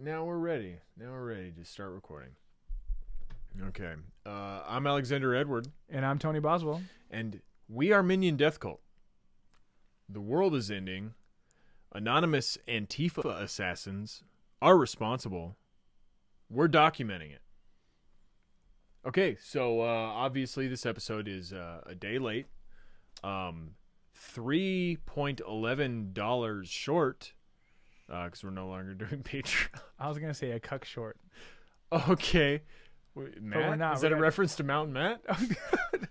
Now we're ready. Now we're ready to start recording. Okay. I'm Alexander Edward. And I'm Tony Boswell. And we are Minion Death Cult. The world is ending. Anonymous Antifa assassins are responsible. We're documenting it. Okay, so obviously this episode is a day late. $3.11 short. Because we're no longer doing Patreon. I was going to say a cuck short. Okay. Wait, Matt? we're not. Is that a reference to Mountain Matt? I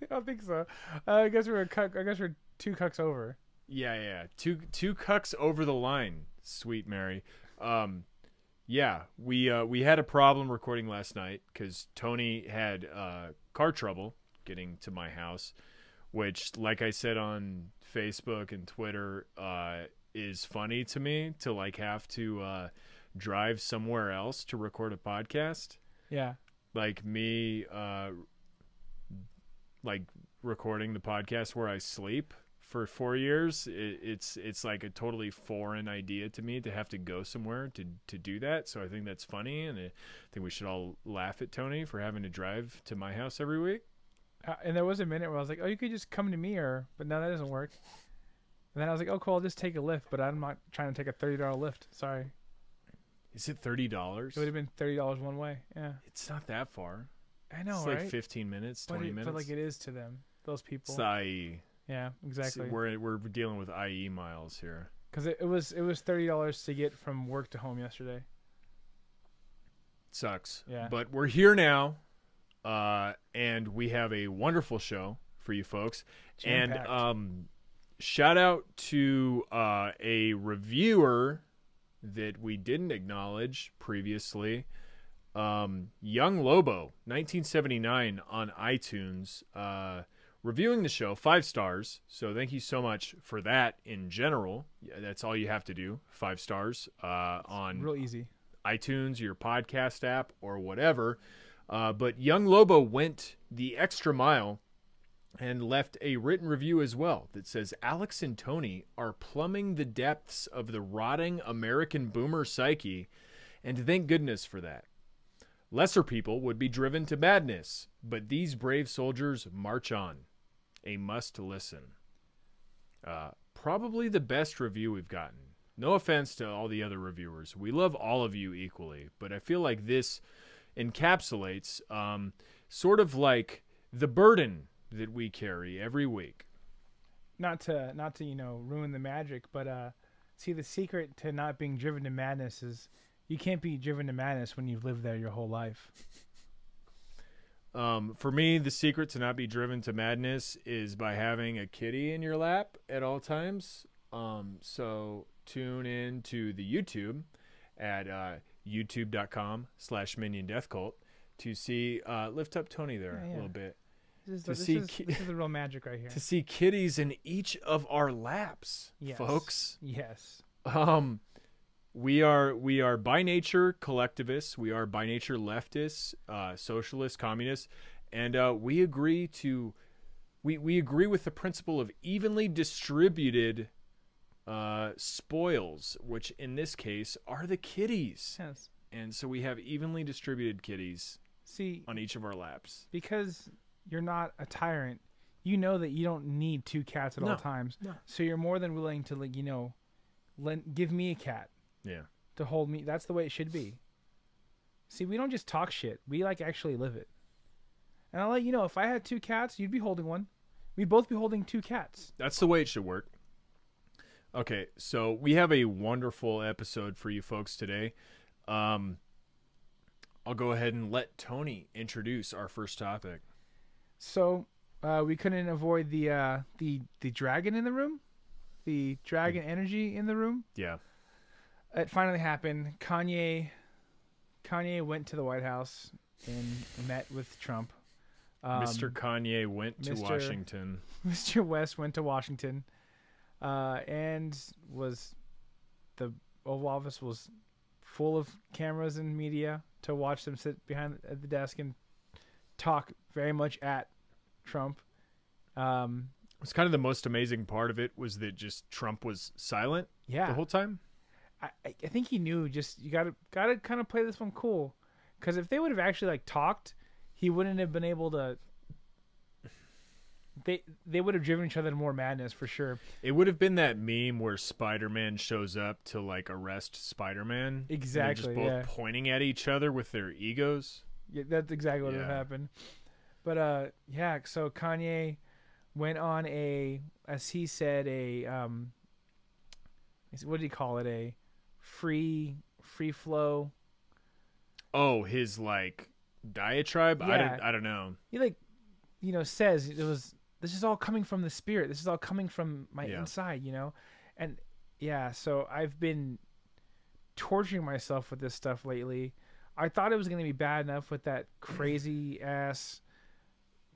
don't think so. I guess we're a cuck. I guess we're two cucks over. Yeah. Two cucks over the line, sweet Mary. Yeah, we had a problem recording last night because Tony had car trouble getting to my house, which, like I said on Facebook and Twitter, is funny to me to like have to drive somewhere else to record a podcast. Yeah. Like me like recording the podcast where I sleep for 4 years. It's like a totally foreign idea to me to have to go somewhere to do that. So I think that's funny, and I think we should all laugh at Tony for having to drive to my house every week. And there was a minute where I was like, oh, you could just come to me, but no, that doesn't work. And then I was like, oh, cool, I'll just take a lift, but I'm not trying to take a $30 lift. Sorry. Is it $30? It would have been $30 one way. Yeah. It's not that far. I know, it's right? like 15 minutes, 20 minutes. But like it is to them, those people. It's the IE. Yeah, exactly. We're dealing with IE miles here. Because it was $30 to get from work to home yesterday. Sucks. Yeah. But we're here now, and we have a wonderful show for you folks. Jam-packed. And shout out to a reviewer that we didn't acknowledge previously. Young Lobo, 1979 on iTunes, reviewing the show, 5 stars. So thank you so much for that in general. Yeah, that's all you have to do, 5 stars on real easy. iTunes, your podcast app, or whatever. But Young Lobo went the extra mile and left a written review as well that says, Alex and Tony are plumbing the depths of the rotting American boomer psyche, and thank goodness for that. Lesser people would be driven to madness, but these brave soldiers march on. A must listen. Probably the best review we've gotten. No offense to all the other reviewers. We love all of you equally, but I feel like this encapsulates sort of like the burden that we carry every week. Not to ruin the magic, but see, the secret to not being driven to madness is you can't be driven to madness when you've lived there your whole life. For me, the secret to not be driven to madness is by having a kitty in your lap at all times. So tune in to the YouTube at youtube.com/miniondeathcult to see, lift up Tony there a little bit. This is the real magic right here. To see kitties in each of our laps, yes. folks. Yes. We are by nature collectivists. We are by nature leftists, socialists, communists, and we agree with the principle of evenly distributed spoils, which in this case are the kitties. Yes. And so we have evenly distributed kitties on each of our laps. Because you're not a tyrant, you know that you don't need 2 cats at all times. No. So you're more than willing to, give me a cat. Yeah. To hold me. That's the way it should be. See, we don't just talk shit. We actually live it. And I'll let you know, if I had 2 cats, you'd be holding one. We'd both be holding 2 cats. That's the way it should work. Okay, so we have a wonderful episode for you folks today. I'll go ahead and let Tony introduce our first topic. So, we couldn't avoid the dragon in the room, the dragon energy in the room. Yeah, it finally happened. Kanye went to the White House and met with Trump. Mr. Kanye went to Washington. Mr. West went to Washington, and the Oval Office was full of cameras and media to watch them sit behind at the desk and talk very much at Trump. It's kind of the most amazing part of it was that just Trump was silent the whole time. I think he knew. Just you gotta kind of play this one cool, because if they would have actually like talked, he wouldn't have been able to. They would have driven each other to more madness for sure. It would have been that meme where Spider-Man shows up to like arrest Spider-Man. Exactly. And they're just both pointing at each other with their egos. Yeah, that's exactly what would have happened. But yeah. So Kanye went on as he said, what did he call it? A free flow. Oh, his like diatribe. Yeah. I don't know. He like, says this is all coming from the spirit. This is all coming from my inside, and yeah. So I've been torturing myself with this stuff lately. I thought it was going to be bad enough with that crazy ass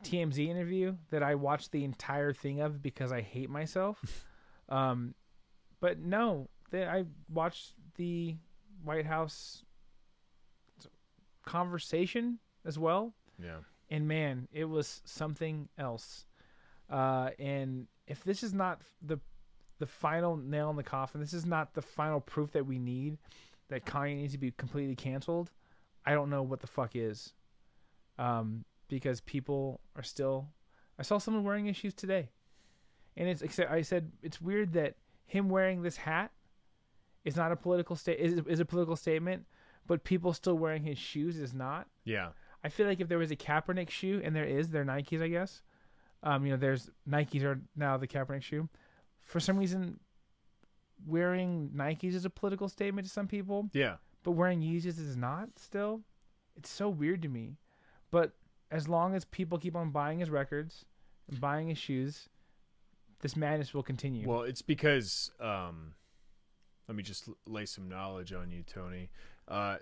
TMZ interview that I watched the entire thing of because I hate myself. But no, I watched the White House conversation as well. Yeah. And man, it was something else. And if this is not the final nail in the coffin, this is not the final proof that we need that Kanye needs to be completely canceled, I don't know what the fuck is. Because people are still... I saw someone wearing his shoes today. And I said, it's weird that him wearing this hat is not a political is a political statement, but people still wearing his shoes is not. Yeah. I feel like if there was a Kaepernick shoe, and they're Nikes, I guess. There's Nikes are now the Kaepernick shoe. For some reason, wearing Nikes is a political statement to some people. Yeah. But wearing Yeezys is not still. It's so weird to me. But as long as people keep on buying his records and buying his shoes, this madness will continue. Well, it's because, let me just lay some knowledge on you, Tony.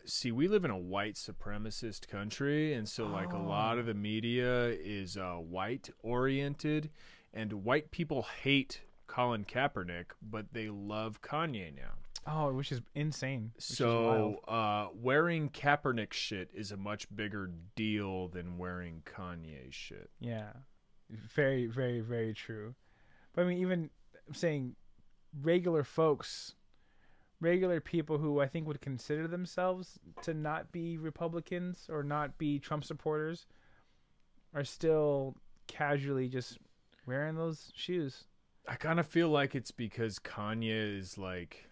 See, we live in a white supremacist country, and so like a lot of the media is white oriented, and white people hate Colin Kaepernick, but they love Kanye now. Oh, which is insane. Wearing Kaepernick shit is a much bigger deal than wearing Kanye shit. Yeah, very, very, very true. But I mean, even I'm saying regular folks, regular people who I think would consider themselves to not be Republicans or not be Trump supporters are still casually just wearing those shoes. I kind of feel like it's because Kanye is like...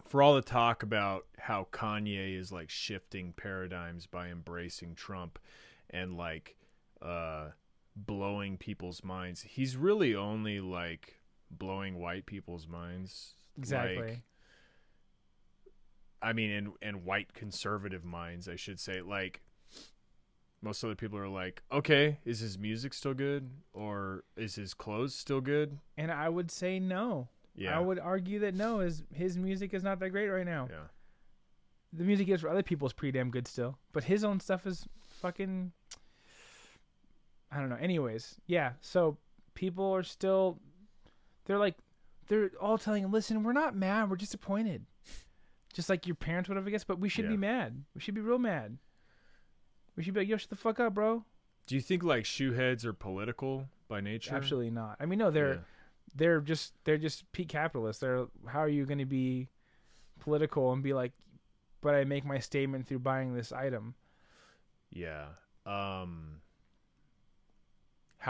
for all the talk about how Kanye is like shifting paradigms by embracing Trump and like blowing people's minds, he's really only like blowing white people's minds. Exactly. Like, I mean, and white conservative minds, I should say. Like, most other people are like, okay, is his music still good, or is his clothes still good? And I would say no. Yeah. I would argue that no, his music is not that great right now. Yeah. The music is for other people is pretty damn good still, but his own stuff is fucking... I don't know. Anyways, yeah. So people are still... They're all telling him, listen, we're not mad, we're disappointed. Just like your parents would have, I guess, but we should be mad. We should be real mad. We should be like, yo, shut the fuck up, bro. Do you think like shoeheads are political by nature? Absolutely not. I mean, no, they're just peak capitalists. How are you going to be political and be like, but I make my statement through buying this item? Yeah. How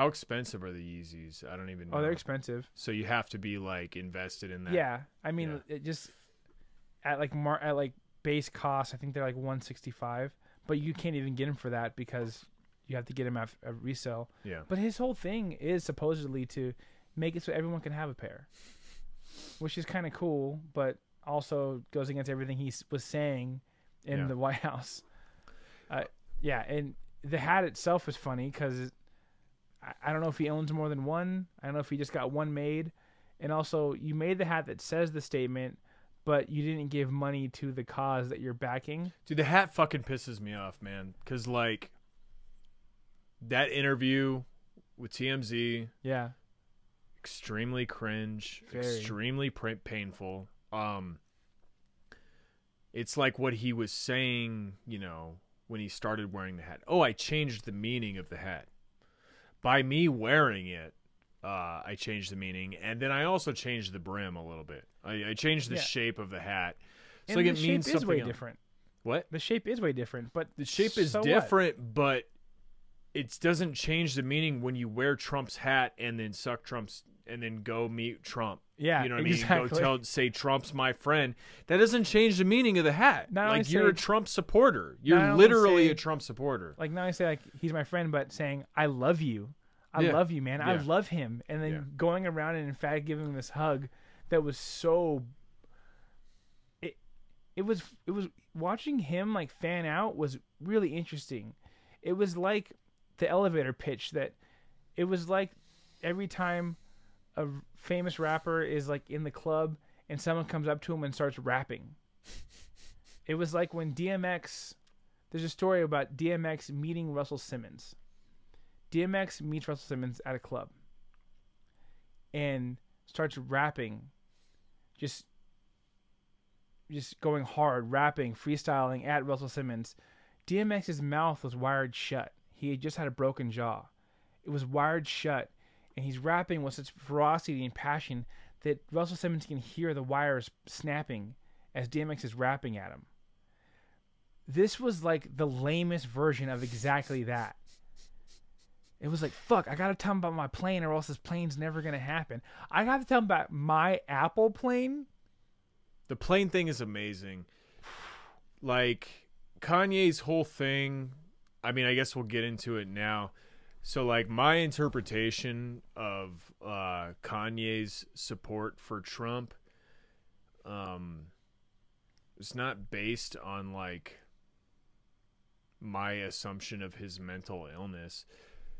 expensive are the Yeezys? I don't even know. Oh, they're expensive. So you have to be like invested in that. Yeah. I mean, it just at like base cost, I think they're like $165, but you can't even get them for that because you have to get them at resale. Yeah. But his whole thing is supposedly to make it so everyone can have a pair, which is kind of cool, but also goes against everything he was saying in the White House. And the hat itself is funny because I don't know if he owns more than one. I don't know if he just got one made. And also, you made the hat that says the statement, but you didn't give money to the cause that you're backing. Dude, the hat fucking pisses me off, man. Because, like, that interview with TMZ... Yeah. Extremely cringe, Very. Extremely painful. It's like what he was saying, when he started wearing the hat. Oh, I changed the meaning of the hat. By me wearing it, I changed the meaning, and then I also changed the brim a little bit. I changed the shape of the hat. So And like the it means shape is something way else. different. What? The shape is way different, but The shape is so what? different, but it doesn't change the meaning when you wear Trump's hat and then and then go meet Trump. Yeah, you know what exactly. I mean? Say Trump's my friend. That doesn't change the meaning of the hat. Not only like you're a say- Trump supporter. not You're only literally say- a Trump supporter. Like now I say like he's my friend, but saying I love you, I Yeah. love you, man, I Yeah. love him, and then Yeah. going around and in fact giving him this hug that was so. It was watching him like fan out was really interesting. It was like the elevator pitch that it was like every time a famous rapper is like in the club and someone comes up to him and starts rapping. It was like when DMX. There's a story about DMX meeting Russell Simmons. DMX meets Russell Simmons at a club and starts rapping, just going hard, rapping, freestyling at Russell Simmons. DMX's mouth was wired shut. He had just had a broken jaw. It was wired shut, and he's rapping with such ferocity and passion that Russell Simmons can hear the wires snapping as DMX is rapping at him. This was like the lamest version of exactly that. It was like, fuck, I gotta tell him about my plane or else this plane's never gonna happen. I gotta tell him about my Apple plane. The plane thing is amazing. Like Kanye's whole thing, I mean, I guess we'll get into it now. So like my interpretation of Kanye's support for Trump is not based on like my assumption of his mental illness.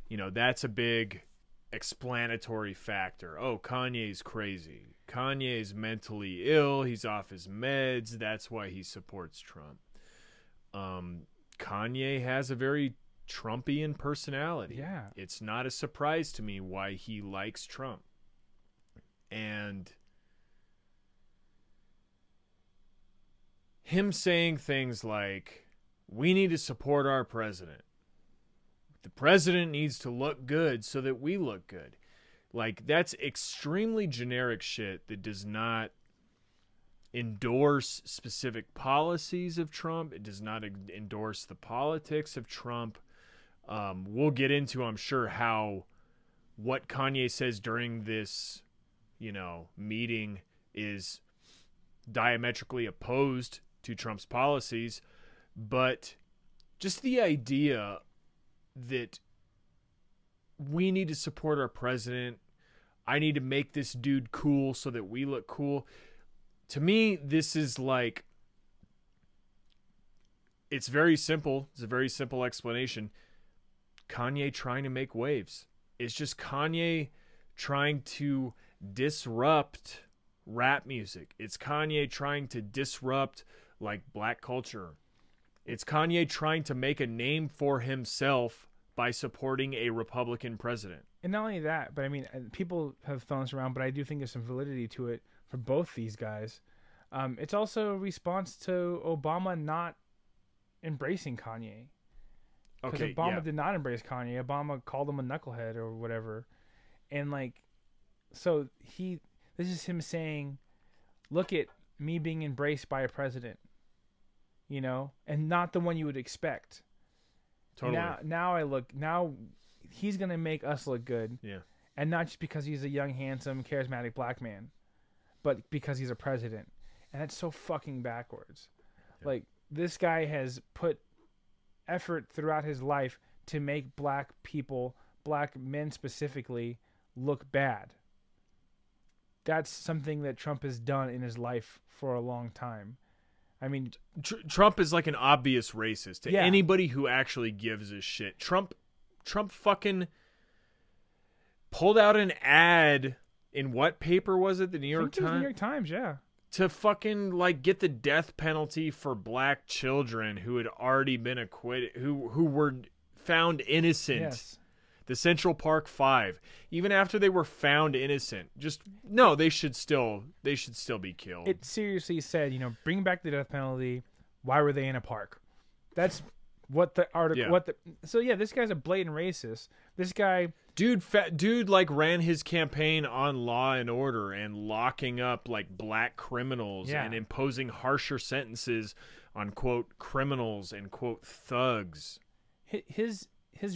You know, that's a big explanatory factor. Oh, Kanye's crazy. Kanye's mentally ill. He's off his meds. That's why he supports Trump. Kanye has a very Trumpian personality. Yeah. It's not a surprise to me why he likes Trump. And him saying things like, we need to support our president. The president needs to look good so that we look good. Like, that's extremely generic shit that does not endorse specific policies of Trump. It does not endorse the politics of Trump. We'll get into, I'm sure, how what Kanye says during this, meeting is diametrically opposed to Trump's policies. But just the idea that we need to support our president, I need to make this dude cool so that we look cool. To me, this is like, it's very simple. It's a very simple explanation. Kanye trying to make waves. It's just Kanye trying to disrupt rap music. It's Kanye trying to disrupt like black culture. It's Kanye trying to make a name for himself by supporting a Republican president. And not only that, but I mean, people have thrown this around, but I do think there's some validity to it for both these guys. It's also a response to Obama not embracing Kanye. Because Okay, Obama yeah. did not embrace Kanye. Obama called him a knucklehead or whatever. And like, so this is him saying, look at me being embraced by a president, and not the one you would expect. Totally. Now he's going to make us look good. Yeah. And not just because he's a young, handsome, charismatic black man, but because he's a president. And that's so fucking backwards. Yeah. Like, this guy has put effort throughout his life to make black people, black men specifically, look bad. That's something that Trump has done in his life for a long time. I mean, Trump is like an obvious racist to anybody who actually gives a shit. Trump fucking pulled out an ad in what paper was it? The New York Times? The New York Times, yeah. To fucking like get the death penalty for black children who had already been acquitted, who were found innocent. Yes. The Central Park Five, even after they were found innocent, they should still be killed. It seriously said, bring back the death penalty. Why were they in a park? That's what the article, Yeah. what the. So yeah, this guy's a blatant racist. This guy, Dude like ran his campaign on Law and Order and locking up like black criminals Yeah. and imposing harsher sentences on quote criminals and quote thugs. his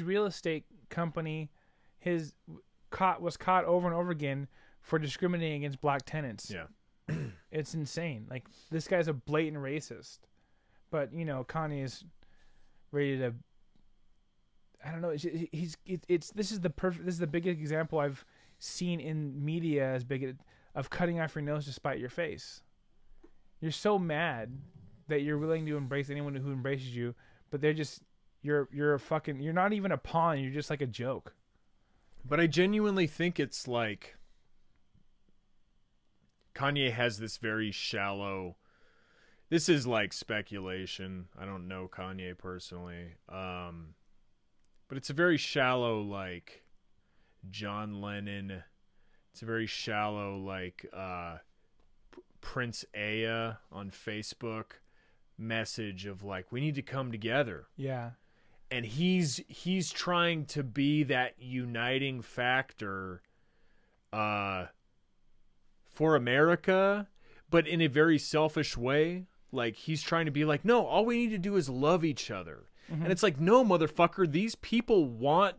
real estate company, was caught over and over again for discriminating against black tenants. Yeah. It's insane. Like, this guy's a blatant racist. But, you know, Kanye is ready to, I don't know, this is the biggest example I've seen in media as big of cutting off your nose to spite your face. You're so mad that you're willing to embrace anyone who embraces you, but they're just, you're not even a pawn, you're just like a joke. But I genuinely think it's like Kanye has this very shallow, this is like speculation. I don't know Kanye personally. But it's a very shallow, like John Lennon. It's a very shallow, like Prince Aya on Facebook message of like, we need to come together. Yeah. And he's trying to be that uniting factor for America, but in a very selfish way. Like, he's trying to be like, no, all we need to do is love each other. Mm-hmm. And it's like, no, motherfucker, these people want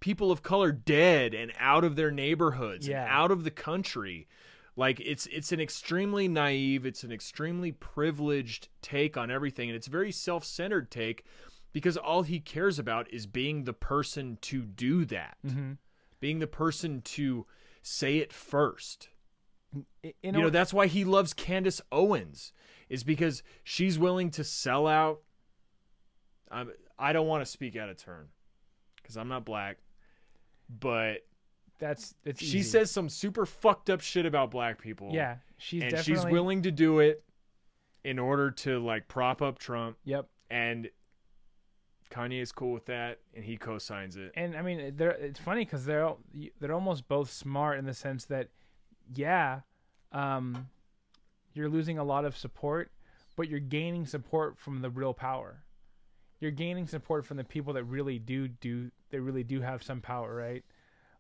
people of color dead and out of their neighborhoods and out of the country. Like, it's an extremely naive, it's an extremely privileged take on everything, and it's a very self-centered take because all he cares about is being the person to do that. Mm-hmm. Being the person to say it first. You know, That's why he loves Candace Owens, is because she's willing to sell out. I don't want to speak out of turn because I'm not black, but it's she easy. says some super fucked up shit about black people. Yeah, she's willing to do it in order to like prop up Trump. Yep. And Kanye is cool with that, and he co-signs it. And I mean, it's funny because they're almost both smart in the sense that, yeah, you're losing a lot of support, but you're gaining support from the real power. You're gaining support from the people that really do have some power, right?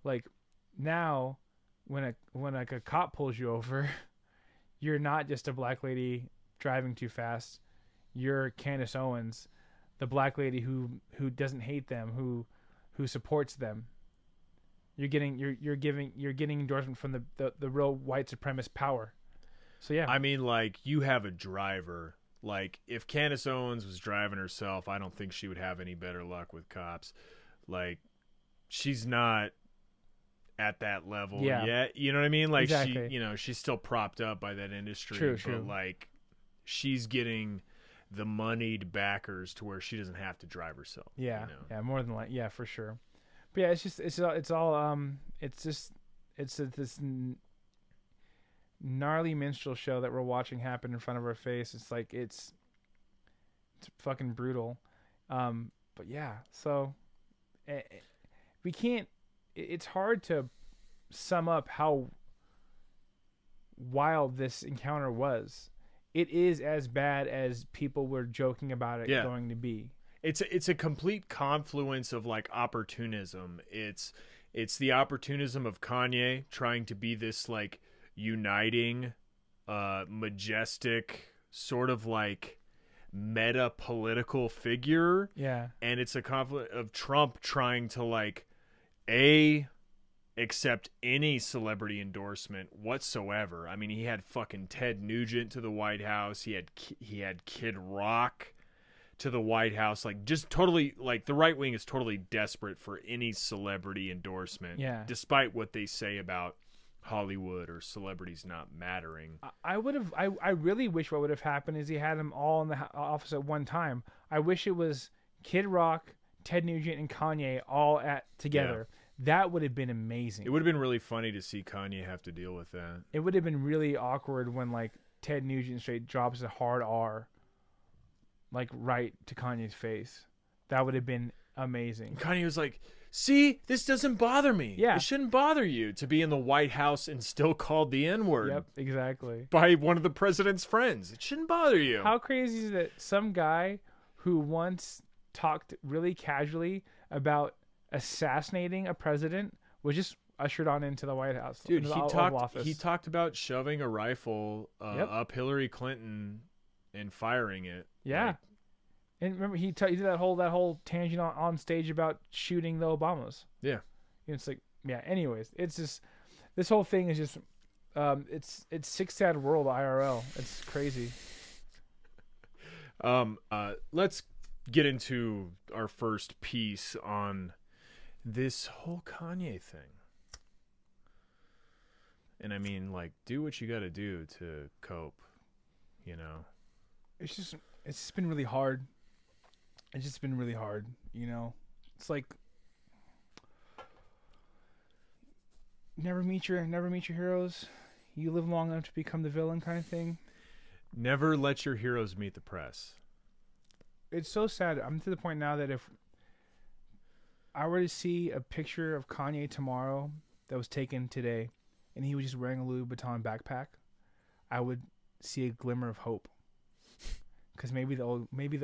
Like, now, when a cop pulls you over, you're not just a black lady driving too fast. You're Candace Owens, the black lady who doesn't hate them, who supports them. You're getting endorsement from the real white supremacist power. So yeah, I mean, like, you have a driver. Like, if Candace Owens was driving herself, I don't think she would have any better luck with cops. Like, she's not at that level yet. You know what I mean? Like, exactly. She's still propped up by that industry. True. But like, she's getting the moneyed backers to where she doesn't have to drive herself. Yeah, you know? yeah, more than like, yeah, for sure. But yeah, it's this gnarly minstrel show that we're watching happen in front of our face. It's like it's fucking brutal. But yeah, so we can't. It's hard to sum up how wild this encounter was. It is as bad as people were joking about it going to be. It's a complete confluence of like opportunism. It's the opportunism of Kanye trying to be this like uniting, majestic, sort of like meta political figure. Yeah. And it's a conflict of Trump trying to like accept any celebrity endorsement whatsoever. I mean, he had fucking Ted Nugent to the White House. He had Kid Rock to the White House. Like, just totally, like, the right wing is totally desperate for any celebrity endorsement. Yeah. Despite what they say about Hollywood or celebrities not mattering. I really wish what would have happened is he had them all in the office at one time. I wish it was Kid Rock, Ted Nugent, and Kanye all together. Yeah. That would have been amazing. It would have been really funny to see Kanye have to deal with that. It would have been really awkward when like Ted Nugent straight drops a hard R, like right to Kanye's face. That would have been amazing. Kanye was like, see, this doesn't bother me. Yeah. It shouldn't bother you to be in the White House and still called the N-word. Yep, exactly. By one of the president's friends. It shouldn't bother you. How crazy is that some guy who once talked really casually about assassinating a president was just ushered on into the White House. Dude, into he the Oval talked. Office. He talked about shoving a rifle Yep. up Hillary Clinton and firing it. Yeah. Like, And remember, he did that whole tangent on stage about shooting the Obamas. yeah. And it's like, yeah. Anyways, it's just this whole thing is just, it's sick sad world IRL. It's crazy. Let's get into our first piece on this whole Kanye thing. And I mean, like, do what you got to do to cope. You know. It's just been really hard. It's just been really hard, you know. It's like never meet your heroes. You live long enough to become the villain, kind of thing. Never let your heroes meet the press. It's so sad. I'm to the point now that if I were to see a picture of Kanye tomorrow that was taken today, and he was just wearing a Louis Vuitton backpack, I would see a glimmer of hope. Because maybe the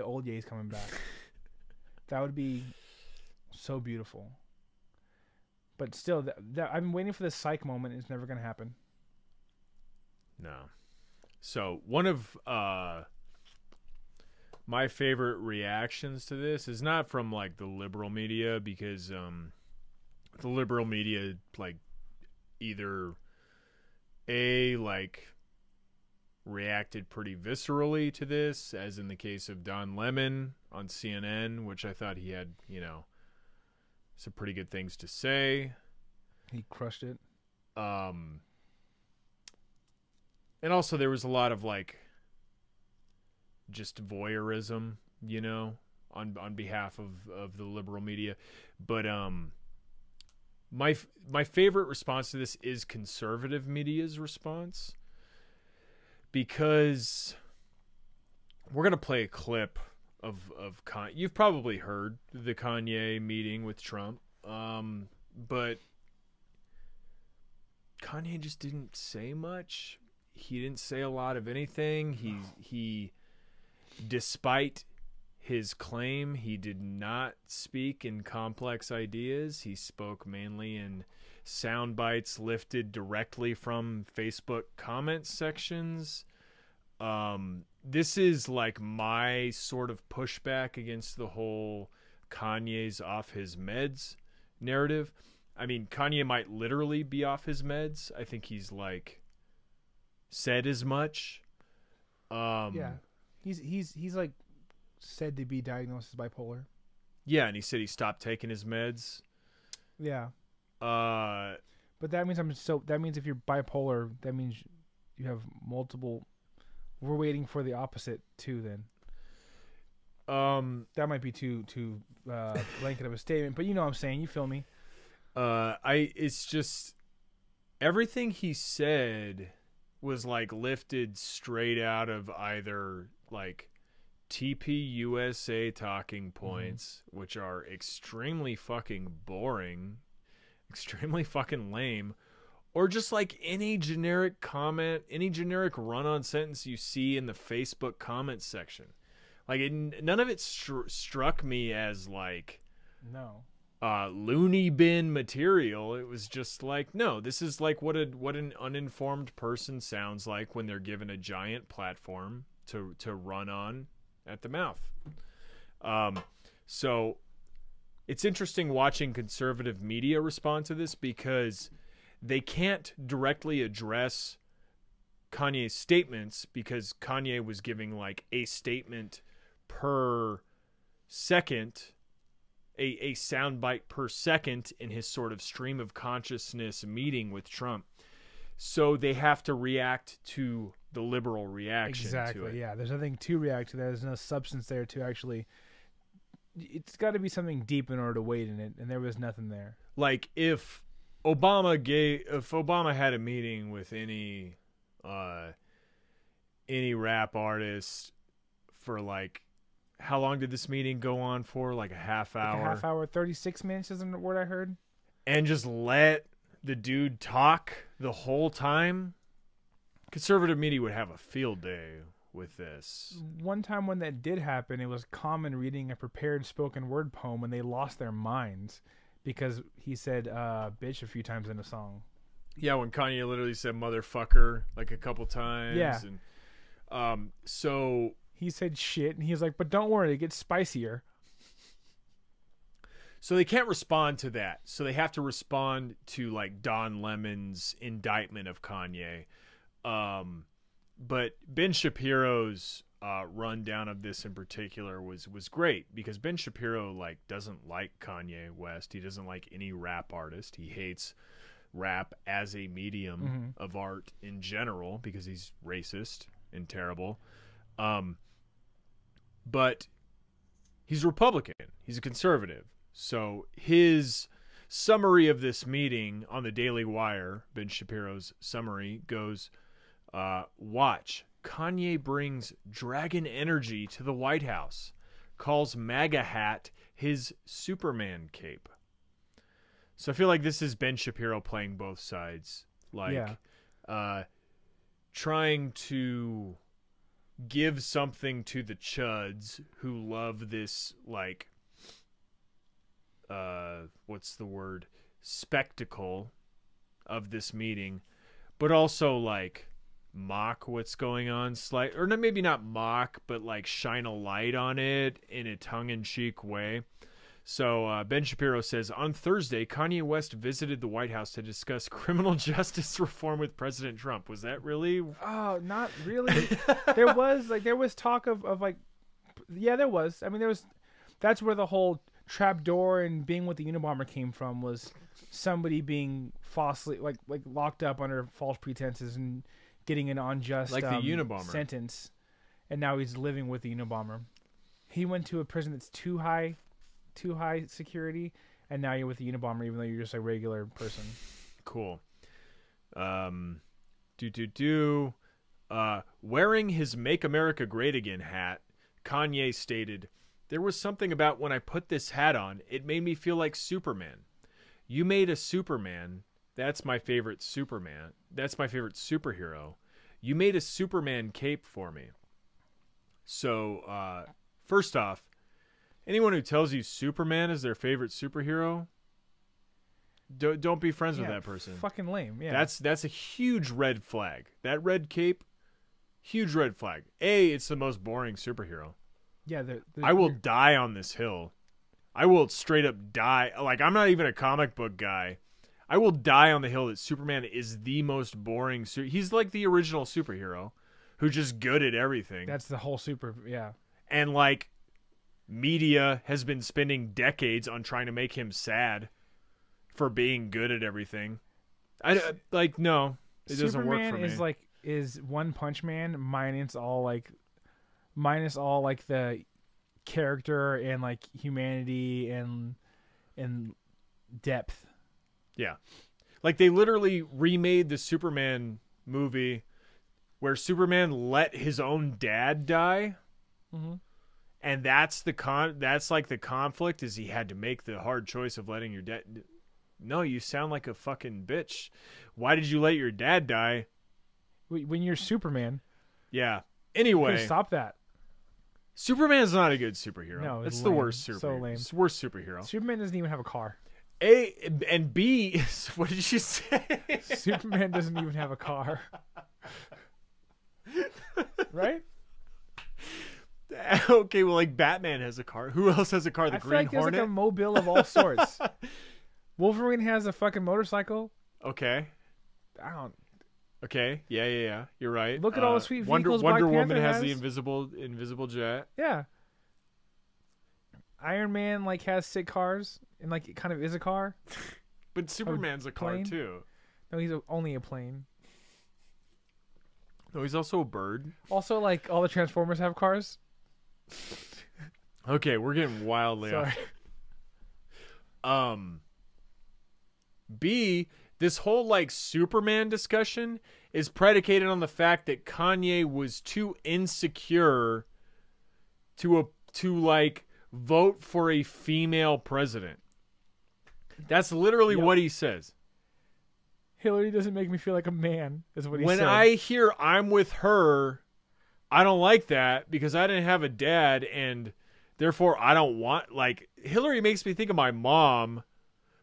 old Ye's coming back. That would be so beautiful. But still, that I've been waiting for the psych moment. It's never going to happen. No. So one of my favorite reactions to this is not from like the liberal media, because the liberal media like either like reacted pretty viscerally to this, as in the case of Don Lemon on CNN, which I thought he had, you know, some pretty good things to say. He crushed it. And also there was a lot of like just voyeurism, you know, on behalf of the liberal media. But my favorite response to this is conservative media's response, because we're going to play a clip of Kanye. You've probably heard the Kanye meeting with Trump, but Kanye just didn't say much. He didn't say a lot of anything. He despite his claim, he did not speak in complex ideas. He spoke mainly in sound bites lifted directly from Facebook comment sections. This is like my sort of pushback against the whole Kanye's off his meds narrative. I mean, Kanye might literally be off his meds. I think he's like said as much. Yeah, he's like said to be diagnosed as bipolar. Yeah, and he said he stopped taking his meds. Yeah. But that means that means if you're bipolar, that means you have multiple. We're waiting for the opposite too. Then. That might be too blanket of a statement, but you know what I'm saying. You feel me? It's just everything he said was like lifted straight out of either like TPUSA talking points, which are extremely fucking boring, extremely fucking lame, or just like any generic comment, any generic run-on sentence you see in the Facebook comment section. Like none of it struck me as like loony bin material. It was just like, no, this is like what an uninformed person sounds like when they're given a giant platform to run on at the mouth. So it's interesting watching conservative media respond to this, because they can't directly address Kanye's statements, because Kanye was giving like a statement per second, a soundbite per second in his sort of stream of consciousness meeting with Trump. So they have to react to the liberal reaction to it. Exactly, yeah. There's nothing to react to. There's no substance there to actually... It's got to be something deep in order to wait in it, and there was nothing there. Like if Obama had a meeting with any rap artist for like, how long did this meeting go on for? Like a half hour. Like a half hour, 36 minutes isn't the word I heard. And just let the dude talk the whole time, conservative media would have a field day with this. One time when that did happen, it was Common reading a prepared spoken word poem and they lost their minds because he said bitch a few times in a song. Yeah, when Kanye literally said motherfucker like a couple times. Yeah. And so he said shit and he was like, but don't worry, it gets spicier. So they can't respond to that. So they have to respond to like Don Lemon's indictment of Kanye. But Ben Shapiro's rundown of this in particular was great because Ben Shapiro like doesn't like Kanye West. He doesn't like any rap artist. He hates rap as a medium of art in general because he's racist and terrible. But he's a Republican. He's a conservative. So his summary of this meeting on the Daily Wire, Ben Shapiro's summary, goes, watch, Kanye brings dragon energy to the White House, calls MAGA hat his Superman cape. So I feel like this is Ben Shapiro playing both sides. Like, trying to give something to the chuds who love this, like, what's the word? Spectacle of this meeting, but also like mock what's going on or maybe not mock, but like shine a light on it in a tongue-in-cheek way. So Ben Shapiro says, on Thursday, Kanye West visited the White House to discuss criminal justice reform with President Trump. Was that really? Oh, not really. there was talk of like, yeah, there was. I mean, that's where the whole trapdoor and being with the Unabomber came from, was somebody being falsely like locked up under false pretenses and getting an unjust like the Unabomber sentence, and now he's living with the Unabomber. He went to a prison that's too high security, and now you're with the Unabomber even though you're just a regular person. Cool. Wearing his Make America Great Again hat, Kanye stated, there was something about when I put this hat on, it made me feel like Superman. You made a Superman. That's my favorite Superman. That's my favorite superhero. You made a Superman cape for me. So, first off, anyone who tells you Superman is their favorite superhero, don't be friends with that person. Fucking lame. Yeah. That's a huge red flag. That red cape, huge red flag. It's the most boring superhero. Yeah, I will die on this hill. I will straight up die. Like, I'm not even a comic book guy. I will die on the hill that Superman is the most boring. He's like the original superhero who's just good at everything. That's the whole yeah. And like, media has been spending decades on trying to make him sad for being good at everything. No, it doesn't Superman work for me. is One Punch Man minus all like the character and like humanity and depth. Yeah. Like, they literally remade the Superman movie where Superman let his own dad die. Mm-hmm. And that's the conflict, is he had to make the hard choice of letting your dad. No, you sound like a fucking bitch. Why did you let your dad die? When you're Superman. Yeah. Anyway, stop that. Superman's not a good superhero. No, it's lame. the worst superhero. So lame. It's the worst superhero. Superman doesn't even have a car. And B, what did you say? Superman doesn't even have a car. Right? Okay, well, like, Batman has a car. Who else has a car? The Green Hornet? There's like a mobile of all sorts. Wolverine has a fucking motorcycle. Okay. I don't. Okay. Yeah. You're right. Look at all the sweet Wonder vehicles Black Woman Panther has the invisible jet. Yeah. Iron Man like has sick cars and like it kind of is a car. But Superman's a car too. No, he's only a plane. No, he's also a bird. Also, like, all the Transformers have cars. Okay, we're getting wildly off. B, this whole like Superman discussion is predicated on the fact that Kanye was too insecure to like vote for a female president. That's literally what he says. Hillary doesn't make me feel like a man, is what he said. When I hear I'm with her, I don't like that because I didn't have a dad, and therefore I don't want, like, Hillary makes me think of my mom,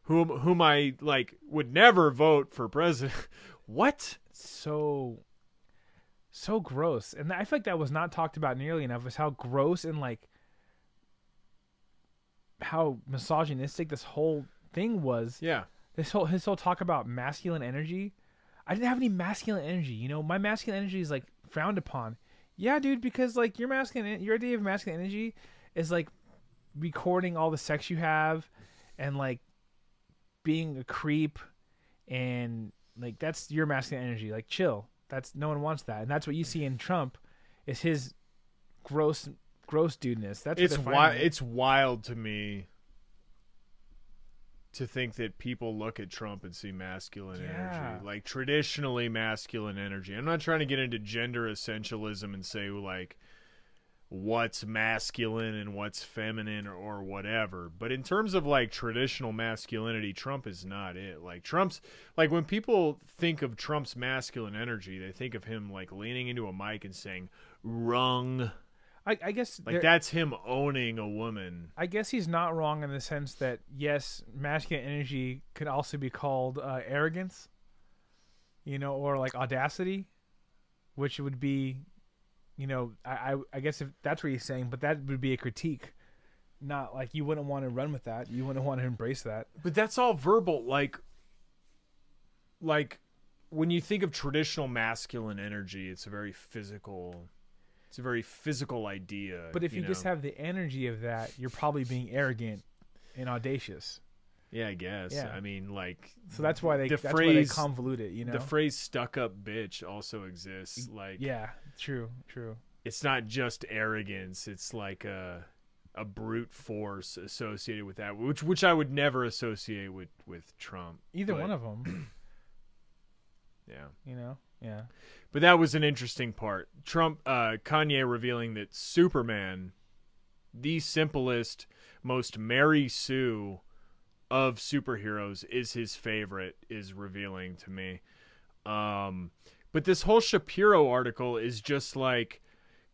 whom I, like, would never vote for president. What? So gross. And I feel like that was not talked about nearly enough, is how gross and, like, how misogynistic this whole thing was. Yeah. His whole talk about masculine energy. I didn't have any masculine energy. You know, my masculine energy is, like, frowned upon. Yeah, dude, because, like, your idea of masculine energy is, like, recording all the sex you have and, like, being a creep, and, like, that's your masculine energy. Like, chill. No one wants that. And that's what you see in Trump, is his gross dudeness. That's it's wild to me to think that people look at Trump and see masculine energy, like traditionally masculine energy. I'm not trying to get into gender essentialism and say, like, what's masculine and what's feminine or whatever. But in terms of, like, traditional masculinity, Trump is not it. Like, Trump's, like, when people think of Trump's masculine energy, they think of him, like, leaning into a mic and saying, wrong. I guess, like, that's him owning a woman. I guess he's not wrong in the sense that, yes, masculine energy could also be called arrogance, you know, or, like, audacity, which would be, you know, I guess if that's what he's saying, but that would be a critique. Not like, you wouldn't want to run with that. You wouldn't want to embrace that. But that's all verbal. Like when you think of traditional masculine energy, it's a very physical idea. But if you just have the energy of that, you're probably being arrogant and audacious. Yeah, I guess. Yeah. I mean, like, so that's why they convolute it, you know. The phrase "stuck up bitch" also exists. Like, yeah, true. It's not just arrogance. It's like a brute force associated with that, which I would never associate with Trump. Either one of them. Yeah. You know. Yeah. But that was an interesting part. Kanye revealing that Superman, the simplest, most Mary Sue of superheroes, is his favorite, is revealing to me. But this whole Shapiro article is just like,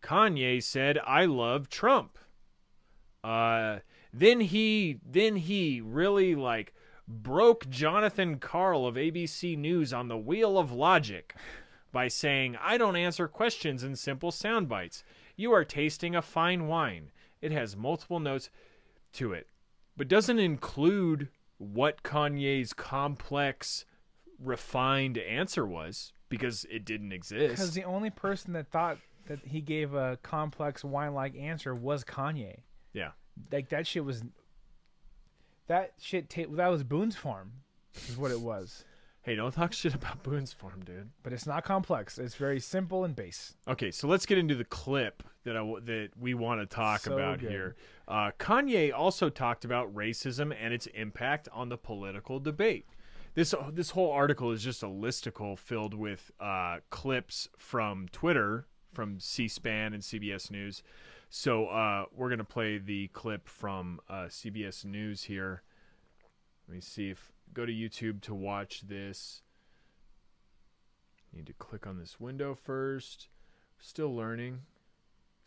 Kanye said, "I love Trump." Then he really, like, broke Jonathan Karl of ABC News on the wheel of logic by saying, "I don't answer questions in simple sound bites. You are tasting a fine wine. It has multiple notes to it, but doesn't include what Kanye's complex, refined answer was, because it didn't exist." Because the only person that thought that he gave a complex wine-like answer was Kanye. Yeah. Like, that shit was... That was Boone's Farm, is what it was. Hey, don't talk shit about Boone's Farm, dude. But it's not complex. It's very simple and base. Okay, so let's get into the clip that we want to talk about here. Kanye also talked about racism and its impact on the political debate. This whole article is just a listicle filled with clips from Twitter, from C-SPAN and CBS News. So we're going to play the clip from CBS News here. Let me see if... Go to YouTube to watch this. Need to click on this window first. Still learning.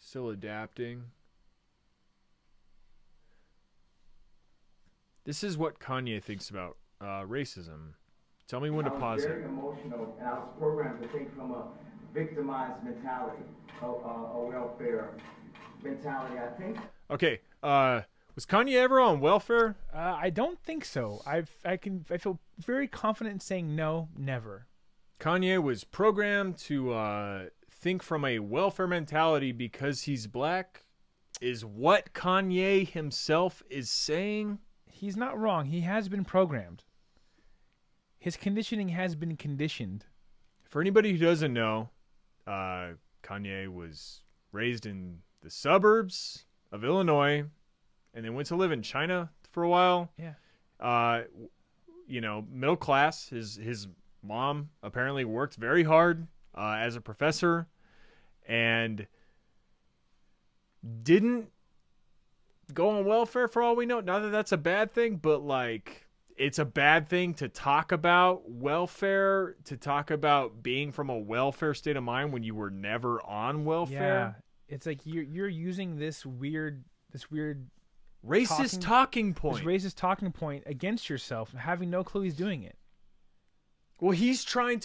Still adapting. This is what Kanye thinks about racism. Tell me when to pause it. I was very emotional, and I was programmed to think from a victimized mentality, a welfare mentality, I think. Okay, was Kanye ever on welfare? I don't think so. I feel very confident in saying no, never. Kanye was programmed to think from a welfare mentality because he's black, is what Kanye himself is saying. He's not wrong. He has been programmed. His conditioning has been conditioned. For anybody who doesn't know, Kanye was raised in the suburbs of Illinois, and then went to live in China for a while. Yeah. You know, middle class. His mom apparently worked very hard as a professor, and didn't go on welfare for all we know. Not that that's a bad thing, but, like, it's a bad thing to talk about welfare, to talk about being from a welfare state of mind when you were never on welfare. Yeah, it's like you're using this weird racist talking point. This racist talking point against yourself, having no clue he's doing it. Well, he's trying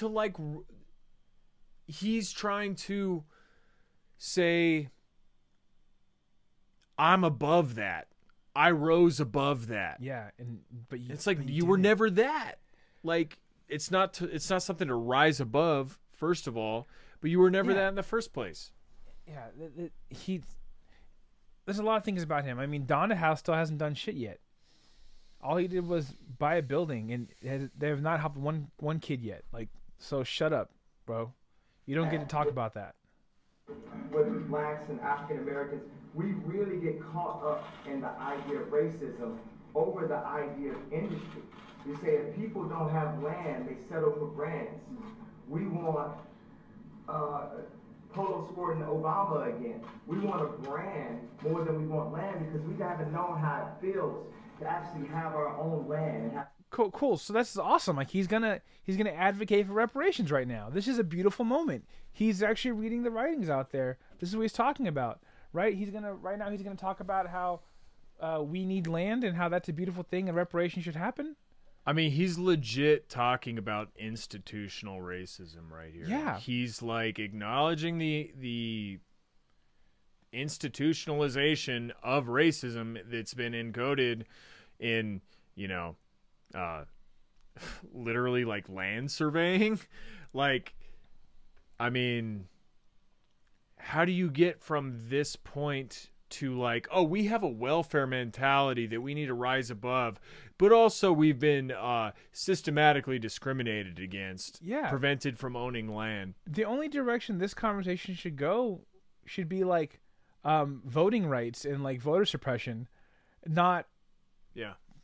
to say, I'm above that. I rose above that. Yeah, but it's like you were never that. Like it's not something to rise above, first of all, but you were never that in the first place. Yeah, there's a lot of things about him. I mean, Donda House still hasn't done shit yet. All he did was buy a building, and they have not helped one kid yet. Like, so shut up, bro. You don't get to talk about that. With blacks and African Americans, we really get caught up in the idea of racism over the idea of industry. We say if people don't have land, they settle for brands. We want Polo Sport and Obama again. We want a brand more than we want land because we haven't known how it feels to actually have our own land. Cool. So that's awesome. Like he's gonna advocate for reparations right now. This is a beautiful moment. He's actually reading the writings out there. This is what he's talking about, right? He's gonna talk about how we need land and how that's a beautiful thing and reparations should happen. I mean, he's legit talking about institutional racism right here. Yeah, he's like acknowledging the institutionalization of racism that's been encoded in, literally like land surveying. Like, I mean, how do you get from this point to like, oh, we have a welfare mentality that we need to rise above, but also we've been systematically discriminated against, prevented from owning land? The only direction this conversation should go should be like voting rights and like voter suppression, not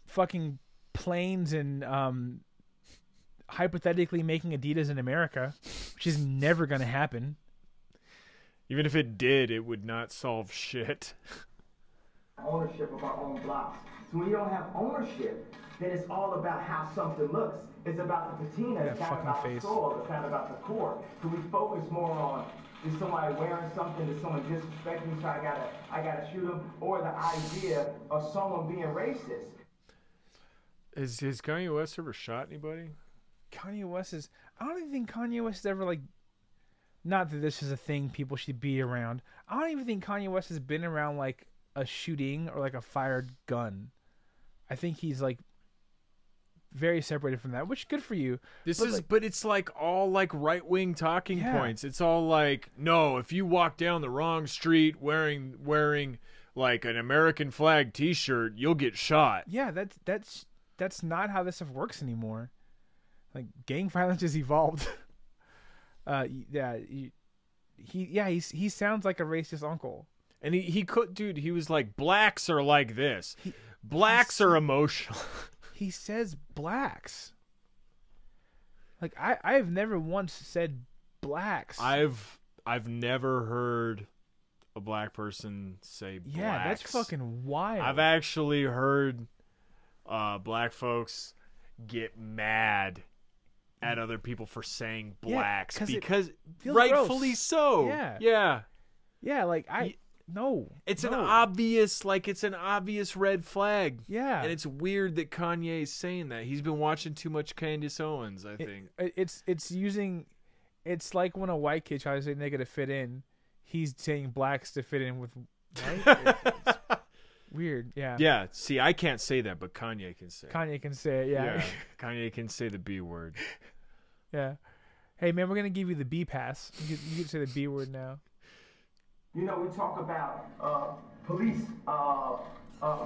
fucking planes and hypothetically making Adidas in America, which is never going to happen. Even if it did, it would not solve shit. Ownership of our own blocks. So when you don't have ownership, then it's all about how something looks. It's about the patina. It's not about the soil. It's not about the core. So we focus more on, is somebody wearing something? Is someone disrespecting me? So I gotta shoot them? Or the idea of someone being racist. Has Kanye West ever shot anybody? Kanye West is... I don't even think Kanye West is ever like... Not that this is a thing people should be around. I don't even think Kanye West has been around like a shooting or like a fired gun. I think he's like very separated from that, which good for you. But it's like all like right-wing talking points. It's all like, no, if you walk down the wrong street wearing like an American flag t-shirt, you'll get shot. Yeah, that's not how this stuff works anymore. Like gang violence has evolved. He sounds like a racist uncle. And he could, dude, he was like, blacks are like this. Blacks are emotional. He says blacks. Like I've never once said blacks. I've never heard a black person say blacks. Yeah, that's fucking wild. I've actually heard black folks get mad at other people for saying blacks because rightfully gross. So. Yeah. Like no. It's an obvious red flag. Yeah. And it's weird that Kanye is saying that. He's been watching too much Candace Owens, I think. It's like when a white kid tries to say nigga to fit in, he's saying blacks to fit in with right? It's weird, yeah. Yeah, see, I can't say that, but Kanye can say it. Kanye can say it, yeah. Kanye can say the B word. Yeah. Hey, man, we're going to give you the B pass. You can say the B word now. You know, we talk about police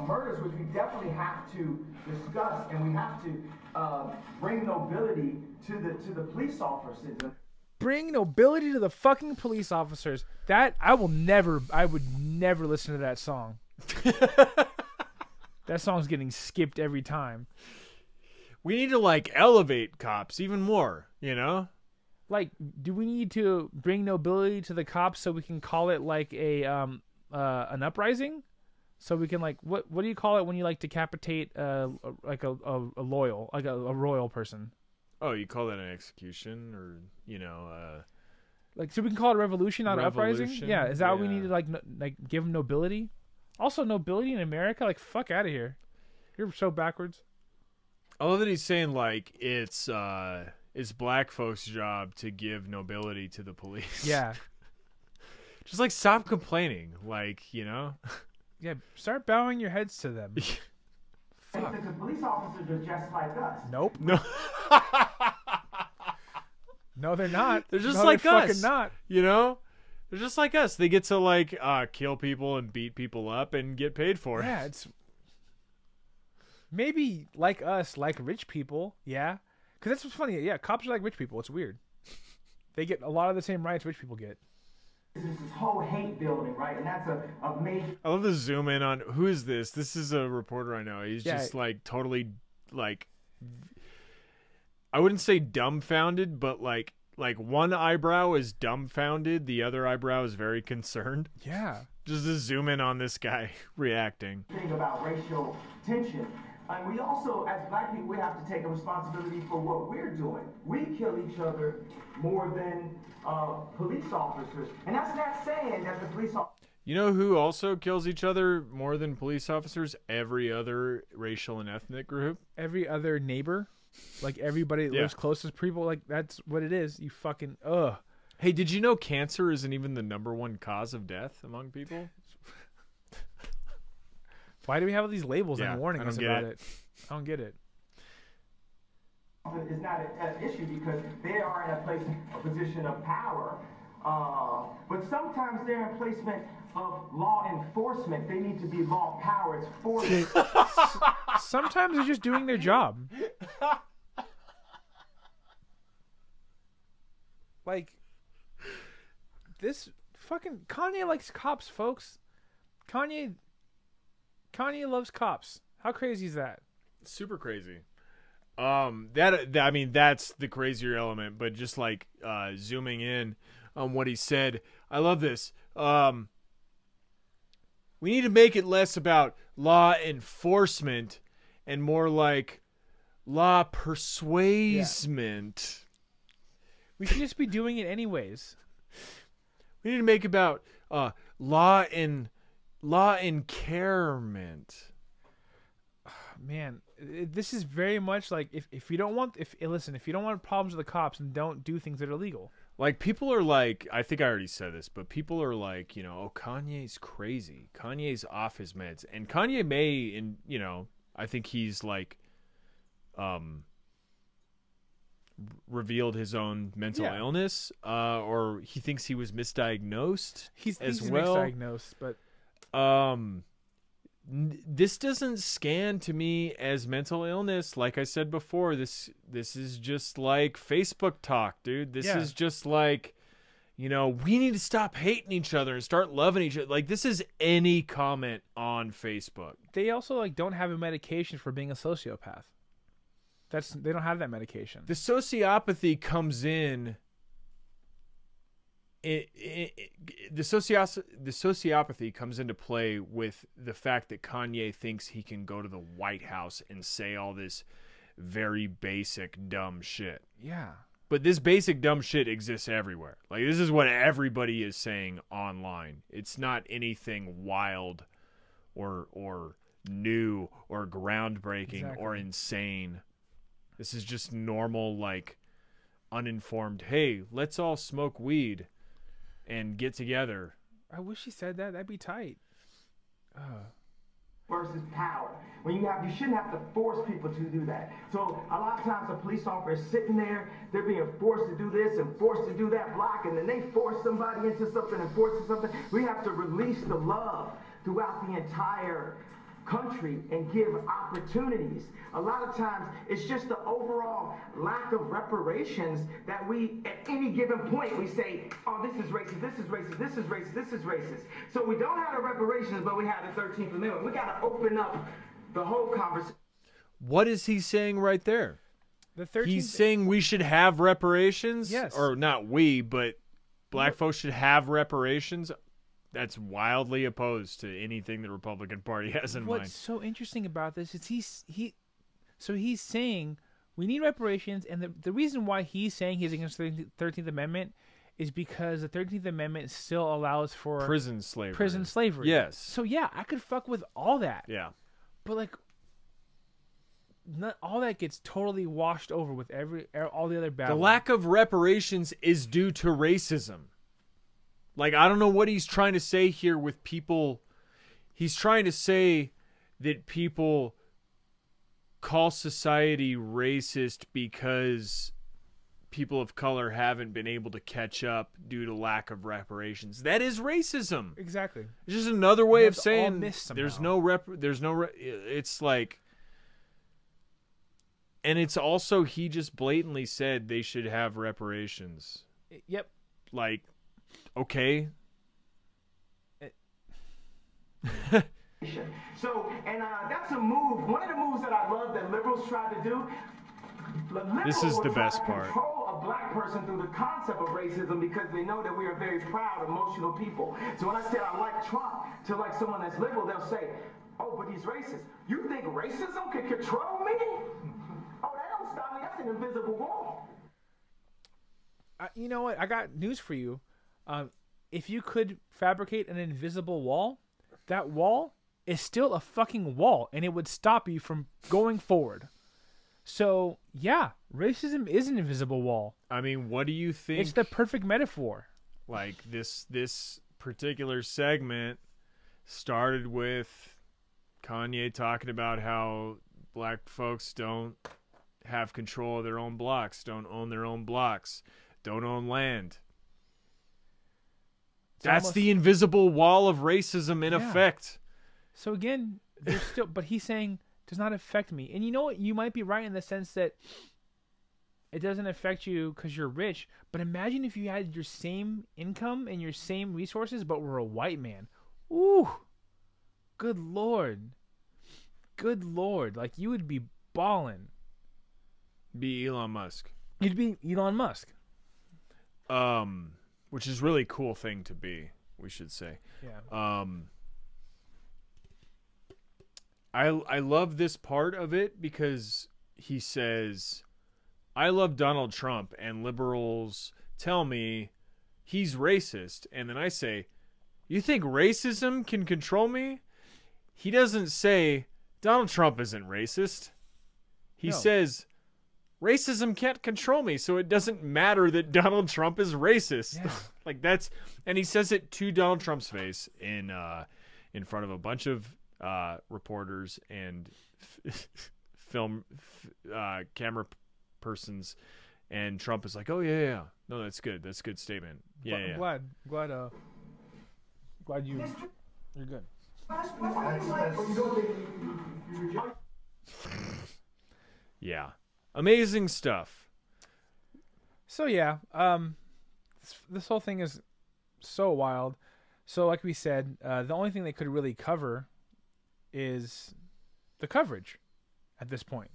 murders, which we definitely have to discuss, and we have to bring nobility to the police officers. Bring nobility to the fucking police officers. I would never listen to that song. That song's getting skipped every time. We need to like elevate cops even more, you know? Like, do we need to bring nobility to the cops so we can call it like an uprising? so we can like what do you call it when you like decapitate like a loyal like a royal person? Oh, you call that an execution, or like so we can call it a revolution, not an uprising. Revolution? Yeah, is that what we Yeah. need to like give them nobility? Also, nobility in America, like fuck out of here. You're so backwards. I love that he's saying like it's black folks' job to give nobility to the police. Yeah. Just like stop complaining, like Yeah, start bowing your heads to them. Fuck. The police officers are just like us. Nope. No. No, they're not. They're just no, like they're us. fucking not. They're just like us. They get to like kill people and beat people up and get paid for it. Yeah, it's maybe like us, like rich people. Yeah, because that's what's funny. Yeah, cops are like rich people. It's weird. They get a lot of the same rights rich people get. This whole hate building, right? And that's a major. I love the zoom in on who is this? This is a reporter I know. He's just like totally like, I wouldn't say dumbfounded, but like one eyebrow is dumbfounded, the other eyebrow is very concerned. Yeah. Just to zoom in on this guy reacting. Thing about racial tension. And we also, as black people, we have to take a responsibility for what we're doing. We kill each other more than police officers. And that's not saying that the police officers... You know who also kills each other more than police officers? Every other racial and ethnic group. Every other neighbor. Like everybody that lives closest to people. Like that's what it is. You fucking... Ugh. Hey, did you know cancer isn't even the #1 cause of death among people? Why do we have all these labels and warning us about it? I don't get it. It's not an issue because they are in a position of power. But sometimes they're in placement of law enforcement. They need to be law power. It's for Sometimes they're just doing their job. Like, this fucking Kanye likes cops, folks. Kanye loves cops. How crazy is that? Super crazy. I mean, that's the crazier element, but just like zooming in on what he said, I love this. We need to make it less about law enforcement and more like law persuasement. We should just be doing it anyways. We need to make about law encarement. Man, this is very much like if you don't want if you don't want problems with the cops, then don't do things that are illegal. Like people are like, I think I already said this, but people are like, oh, Kanye's crazy. Kanye's off his meds, and Kanye may, and I think he's like, revealed his own mental illness, or he thinks he was misdiagnosed. He's misdiagnosed, but this doesn't scan to me as mental illness. Like I said before, this is just like Facebook talk, dude. This is just like, we need to stop hating each other and start loving each other. Like, this is any comment on Facebook. They also like don't have a medication for being a sociopath. They don't have that medication. The sociopathy comes in. The sociopathy comes into play with the fact that Kanye thinks he can go to the White House and say all this very basic dumb shit. Yeah. But this basic dumb shit exists everywhere. Like, this is what everybody is saying online. It's not anything wild or new or groundbreaking or insane. This is just normal, like, uninformed, hey, let's all smoke weed and get together. I wish he said that. That'd be tight. Versus power. When you shouldn't have to force people to do that. So a lot of times a police officer is sitting there, they're being forced to do this and forced to do that block, and then they force somebody into something and force something. We have to release the love throughout the entire country and give opportunities. A lot of times it's just the overall lack of reparations that we, at any given point, we say, oh, this is racist, this is racist, this is racist, this is racist. So we don't have the reparations, but we have the 13th Amendment. We got to open up the whole conversation. What is he saying right there? The 13th. He's saying we should have reparations? Yes. Or not we, but black folks should have reparations? that's wildly opposed to anything the Republican Party has in mind. What's so interesting about this is he's saying we need reparations, and the reason why he's saying he's against the 13th Amendment is because the 13th Amendment still allows for prison slavery. Prison slavery. Yes. So yeah, I could fuck with all that. Yeah. But like, not all that gets totally washed over with all the other bad. The lack of reparations is due to racism. Like, I don't know what he's trying to say here with people. He's trying to say that people call society racist because people of color haven't been able to catch up due to lack of reparations. That is racism. Exactly. It's just another way of That's all saying missed there's somehow. it's like, and it's also, he just blatantly said they should have reparations. Yep. Like, okay. So, and that's a move. One of the moves that I love that liberals try to do. This is the best part. Control a black person through the concept of racism because they know that we are very proud, emotional people. So when I say I like Trump to like someone that's liberal, they'll say, "Oh, but he's racist. You think racism can control me? Oh, that don't stop me. That's an invisible wall." You know what? I got news for you. If you could fabricate an invisible wall, that wall is still a fucking wall, and it would stop you from going forward. So, yeah, racism is an invisible wall. I mean, what do you think? It's the perfect metaphor. Like, this particular segment started with Kanye talking about how black folks don't have control of their own blocks, don't own their own blocks, don't own land. That's the invisible wall of racism in effect. So again, there's still, but he's saying does not affect me. And you know what? You might be right in the sense that it doesn't affect you because you're rich. But imagine if you had your same income and your same resources, but were a white man. Ooh, good Lord. Good Lord. Like, you would be balling. Be Elon Musk. You'd be Elon Musk. Which is really cool thing to be, we should say. Yeah. I love this part of it because he says, I love Donald Trump, and liberals tell me he's racist. And then I say, you think racism can control me? He doesn't say, Donald Trump isn't racist. He says, racism can't control me, so it doesn't matter that Donald Trump is racist. Yeah. Like, that's, and he says it to Donald Trump's face in front of a bunch of reporters and camera persons, and Trump is like, "Oh yeah, no, that's good. That's a good statement. Yeah, I'm glad you're good." Yeah, amazing stuff. So yeah, this whole thing is so wild. So like we said, the only thing they could really cover is the coverage at this point.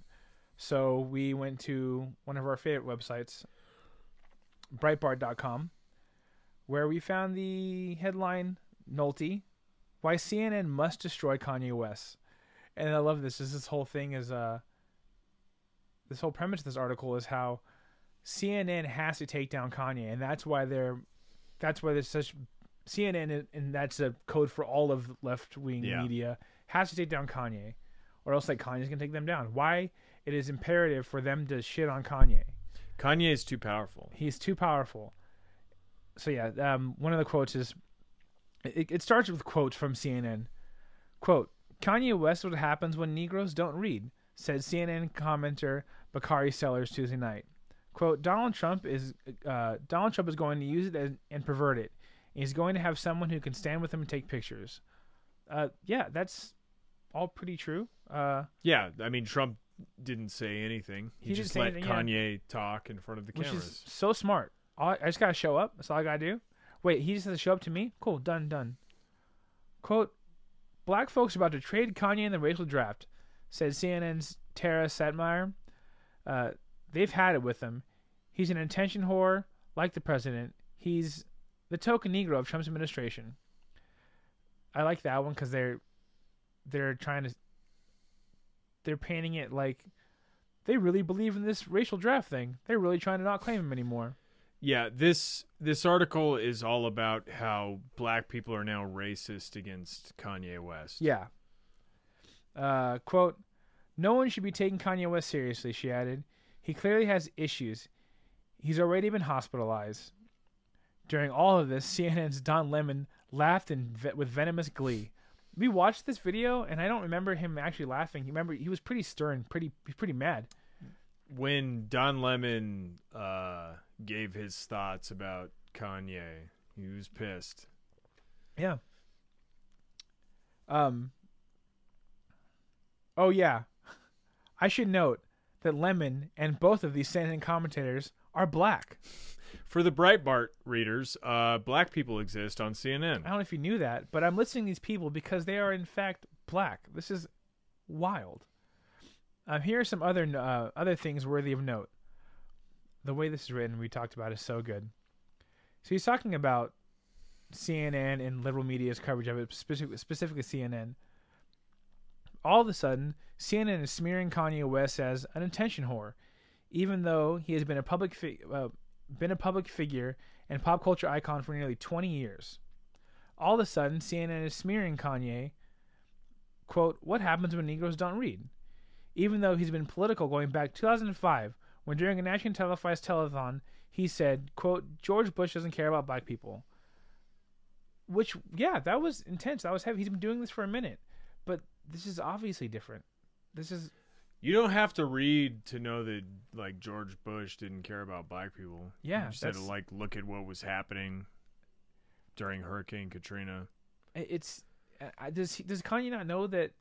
So we went to one of our favorite websites, Breitbart.com, where we found the headline, Nolte, why CNN must destroy Kanye West. And I love this. This whole thing is, this whole premise of this article is how CNN has to take down Kanye. And that's why there's such, CNN, and that's a code for all of left-wing media, has to take down Kanye, or else like Kanye's gonna take them down. Why it is imperative for them to shit on Kanye. Kanye is too powerful. He's too powerful. So yeah, one of the quotes is, it starts with quotes from CNN. Quote, Kanye West, what happens when Negroes don't read, said CNN commenter Bakari Sellers Tuesday night. Quote, Donald Trump is going to use it and pervert it. He's going to have someone who can stand with him and take pictures. Yeah, that's all pretty true. Yeah, I mean, Trump didn't say anything. He just let Kanye talk in front of the cameras. Which is so smart. I just got to show up. That's all I got to do. Wait, he just has to show up to me? Cool, done. Quote, black folks are about to trade Kanye in the racial draft, said CNN's Tara Satmire. They've had it with him. He's an attention whore, like the president. He's the token Negro of Trump's administration. I like that one because they're painting it like they really believe in this racial draft thing. They're really trying to not claim him anymore. Yeah, this article is all about how black people are now racist against Kanye West. Yeah. Quote, "No one should be taking Kanye West seriously," she added. "He clearly has issues. He's already been hospitalized." During all of this, CNN's Don Lemon laughed with venomous glee. We watched this video, and I don't remember him actually laughing. He was pretty stern, pretty mad. When Don Lemon gave his thoughts about Kanye, he was pissed. Yeah. Oh yeah. I should note that Lemon and both of these CNN commentators are black. For the Breitbart readers, black people exist on CNN. I don't know if you knew that, but I'm listing these people because they are in fact black. This is wild. Here are some other things worthy of note. The way this is written, we talked about, is so good. So he's talking about CNN and liberal media's coverage of it, specifically CNN. All of a sudden, CNN is smearing Kanye West as an attention whore, even though he has been a public figure and pop culture icon for nearly 20 years. All of a sudden, CNN is smearing Kanye. Quote, "What happens when Negroes don't read?" Even though he's been political going back 2005, when during a nationally televised telethon, he said, quote, "George Bush doesn't care about black people." Which, yeah, that was intense. That was heavy. He's been doing this for a minute. But this is obviously different. You don't have to read to know that, like, George Bush didn't care about black people. Yeah. You just had to, like, look at what was happening during Hurricane Katrina. Does Kanye not know that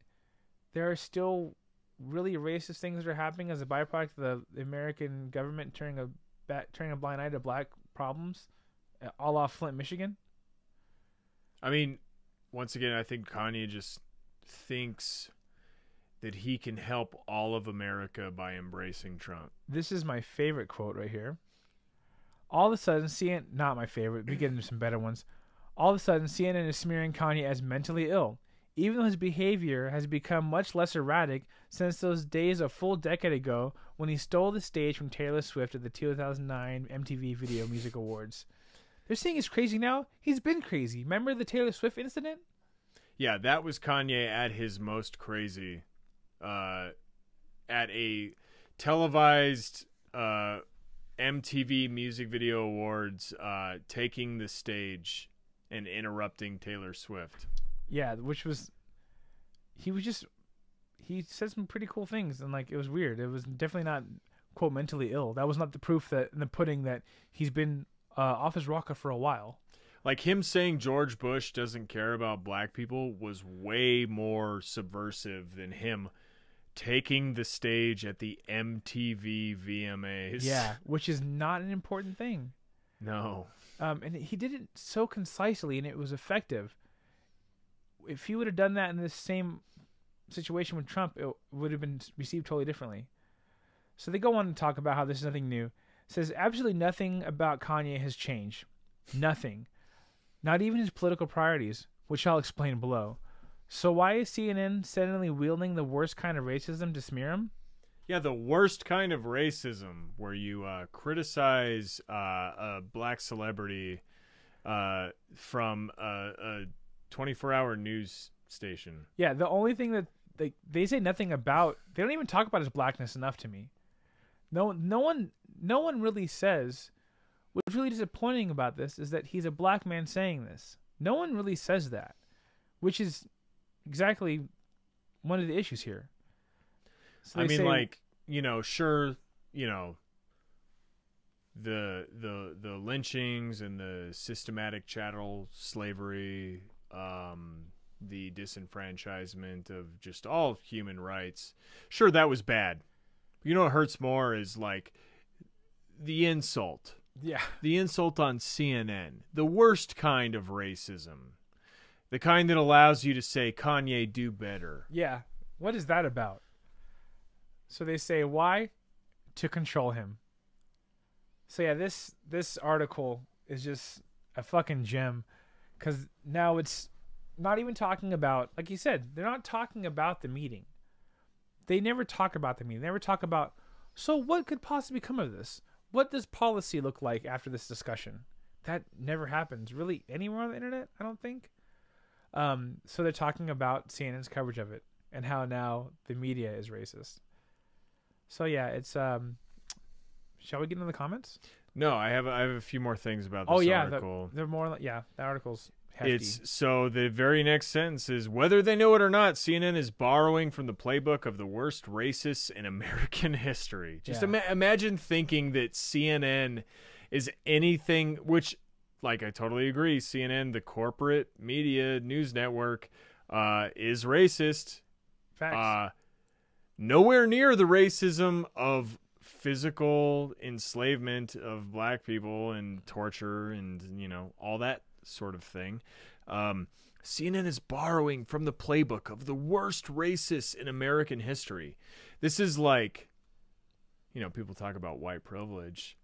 there are still really racist things that are happening as a byproduct of the American government turning a blind eye to black problems, a la Flint, Michigan? I mean, once again, I think Kanye just thinks that he can help all of America by embracing Trump. This is my favorite quote right here. All of a sudden, CNN, not my favorite, we get into some better ones. All of a sudden, CNN is smearing Kanye as mentally ill, even though his behavior has become much less erratic since those days a full decade ago when he stole the stage from Taylor Swift at the 2009 MTV Video Music Awards. They're saying he's crazy now. He's been crazy. Remember the Taylor Swift incident? Yeah, that was Kanye at his most crazy. At a televised MTV Music Video Awards, taking the stage and interrupting Taylor Swift. Yeah, he said some pretty cool things, and like it was weird. It was definitely not, quote, mentally ill. That was not the proof that in the pudding that he's been off his rocker for a while. Like him saying George Bush doesn't care about black people was way more subversive than him taking the stage at the MTV VMAs. Yeah, which is not an important thing. No. And he did it so concisely, and it was effective. If he would have done that in the same situation with Trump, it would have been received totally differently. So they go on to talk about how this is nothing new. It says, absolutely nothing about Kanye has changed. Nothing. Not even his political priorities, which I'll explain below. So why is CNN suddenly wielding the worst kind of racism to smear him? Yeah, the worst kind of racism, where you criticize a black celebrity from a 24-hour news station. Yeah, the only thing that they say nothing about, they don't even talk about his blackness enough to me. No one really says. What's really disappointing about this is that he's a black man saying this. No one really says that, which is exactly one of the issues here. So I mean, like, sure, the lynchings and the systematic chattel slavery, the disenfranchisement of just all human rights. Sure, that was bad. You know what hurts more is like the insult. Yeah. The insult on CNN. The worst kind of racism. The kind that allows you to say, Kanye, do better. Yeah. What is that about? So they say, why? To control him. So yeah, this article is just a fucking gem. Because now it's not even talking about, like you said, they're not talking about the meeting. They never talk about the meeting. They never talk about, so what could possibly come of this? What does policy look like after this discussion? That never happens really anywhere on the internet, I don't think. So they're talking about CNN's coverage of it and how now the media is racist. So yeah, it's shall we get into the comments? No, I have a few more things about this article. They're more that article's hefty. So the very next sentence is, whether they know it or not, CNN is borrowing from the playbook of the worst racists in American history. Just imagine thinking that CNN is anything, which, like, I totally agree. CNN, the corporate media news network, is racist. Facts. Nowhere near the racism of physical enslavement of black people and torture and, all that sort of thing. CNN is borrowing from the playbook of the worst racists in American history. This is like, people talk about white privilege.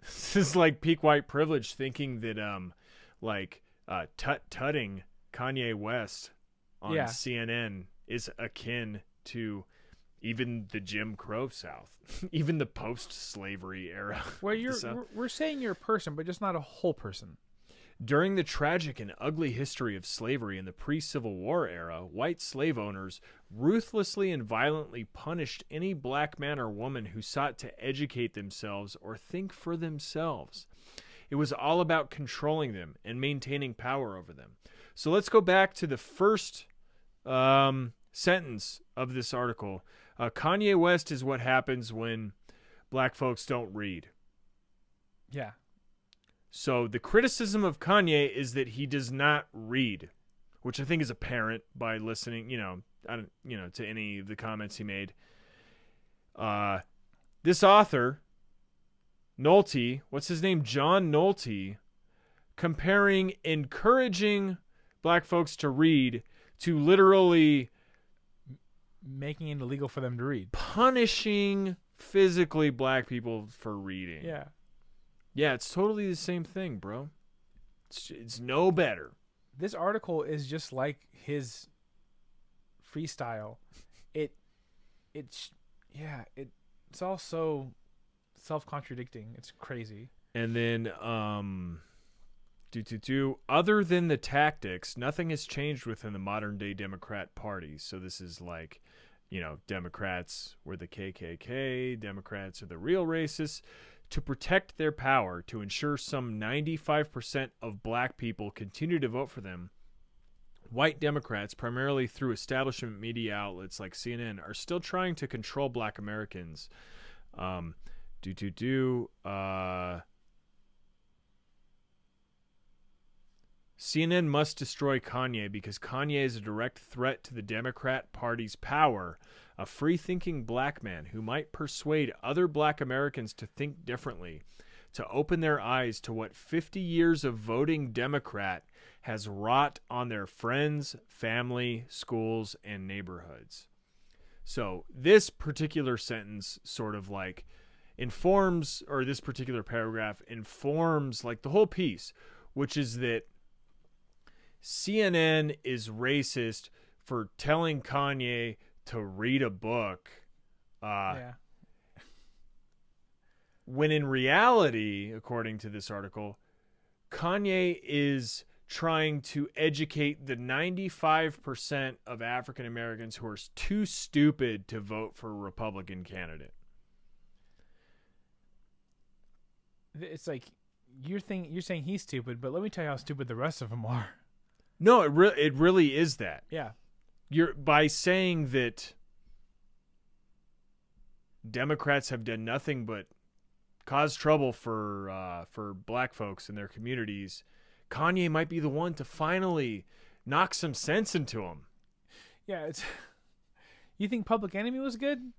This is like peak white privilege, thinking that tutting Kanye West on CNN is akin to even the Jim Crow South, even the post-slavery era. Where we're saying you're a person, but just not a whole person. During the tragic and ugly history of slavery in the pre-Civil War era, white slave owners ruthlessly and violently punished any black man or woman who sought to educate themselves or think for themselves. It was all about controlling them and maintaining power over them. So let's go back to the first sentence of this article. Kanye West is what happens when black folks don't read. Yeah. So the criticism of Kanye is that he does not read, which I think is apparent by listening, to any of the comments he made. This author, Nolte, what's his name? John Nolte, comparing encouraging black folks to read to literally making it illegal for them to read. Punishing physically black people for reading. Yeah. Yeah, it's totally the same thing, bro. It's no better. This article is just like his freestyle. It's all so self-contradicting. It's crazy. And then other than the tactics, nothing has changed within the modern day Democrat Party. So this is like, Democrats were the KKK, Democrats are the real racists. To protect their power, to ensure some 95% of black people continue to vote for them, white Democrats, primarily through establishment media outlets like CNN, are still trying to control black Americans. CNN must destroy Kanye because Kanye is a direct threat to the Democrat Party's power. A free-thinking black man who might persuade other black Americans to think differently, to open their eyes to what 50 years of voting Democrat has wrought on their friends, family, schools, and neighborhoods. So this particular sentence sort of like informs, or this particular paragraph informs like the whole piece, which is that CNN is racist for telling Kanye to read a book, when in reality, according to this article, Kanye is trying to educate the 95% of African Americans who are too stupid to vote for a Republican candidate. It's like you're saying he's stupid, but let me tell you how stupid the rest of them are. No, it really is that. Yeah. You're by saying that Democrats have done nothing but cause trouble for black folks in their communities. Kanye might be the one to finally knock some sense into them. Yeah, you think Public Enemy was good? You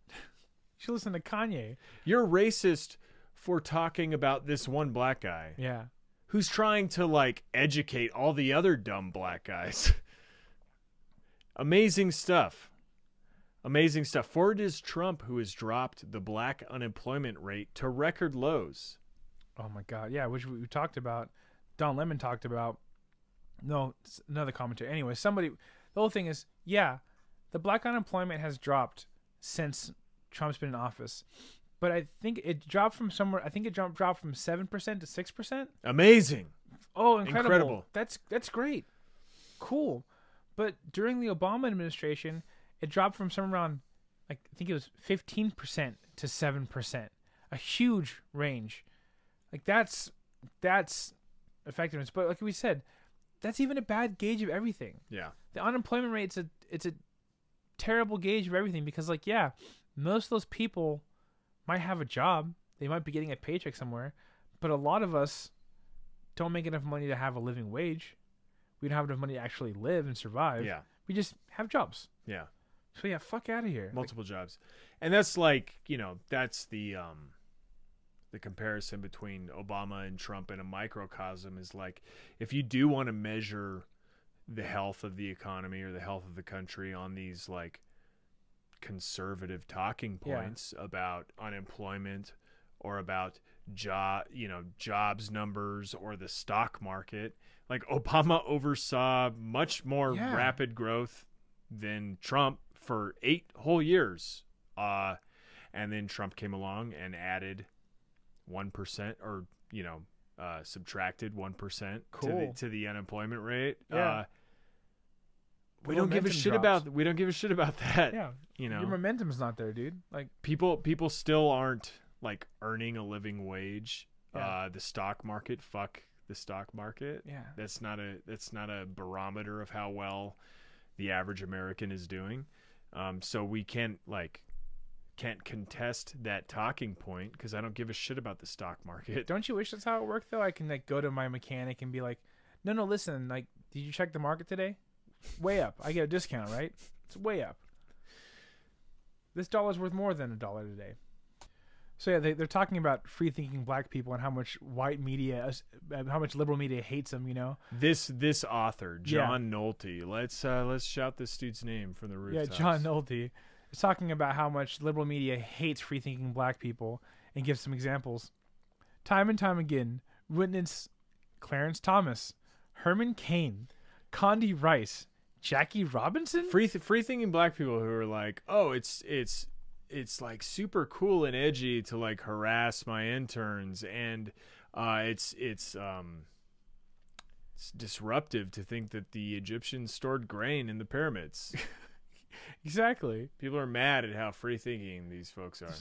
should listen to Kanye. You're racist for talking about this one black guy. Yeah. Who's trying to like educate all the other dumb black guys. Amazing stuff. Amazing stuff. For it is Trump who has dropped the black unemployment rate to record lows. Oh my God. Yeah, which we talked about. Don Lemon talked about No, it's another commentary. Anyway, the whole thing is, yeah, the black unemployment has dropped since Trump's been in office. But I think it dropped from somewhere. I think it dropped from 7% to 6%. Amazing. Oh, incredible. That's great. Cool. But during the Obama administration, it dropped from somewhere around, like, I think it was 15% to 7%. A huge range. Like, that's effectiveness. But like we said, that's even a bad gauge of everything. Yeah. The unemployment rate, it's a terrible gauge of everything because, like, yeah, most of those people might have a job. They might be getting a paycheck somewhere. But a lot of us don't make enough money to have a living wage. We don't have enough money to actually live and survive. Yeah. We just have jobs. Yeah. So yeah, fuck out of here. Multiple jobs. And that's like, that's the comparison between Obama and Trump in a microcosm is like, if you do want to measure the health of the economy or the health of the country on these like conservative talking points about unemployment or about jobs numbers or the stock market, like Obama oversaw much more rapid growth than Trump for 8 whole years. And then Trump came along and added 1% or, subtracted 1% to the unemployment rate. Yeah. We don't give a shit about that. Yeah. Your momentum's not there, dude. Like people still aren't like earning a living wage. Yeah. The stock market, fuck the stock market. Yeah. That's not a barometer of how well the average American is doing. So we can't contest that talking point because I don't give a shit about the stock market. Don't you wish that's how it worked though? I can like go to my mechanic and be like, no, listen, like, did you check the market today? Way up. I get a discount, right? It's way up. This dollar's worth more than $1 today. So yeah, they're talking about free thinking black people and how much white media, how much liberal media hates them. This author, John Nolte. Let's shout this dude's name from the rooftops. Yeah, John Nolte is talking about how much liberal media hates free thinking black people and gives some examples. Time and time again, witness Clarence Thomas, Herman Cain, Condi Rice, Jackie Robinson. Free thinking black people who are like, oh, it's like super cool and edgy to like harass my interns, and it's disruptive to think that the Egyptians stored grain in the pyramids. Exactly. People are mad at how free thinking these folks are.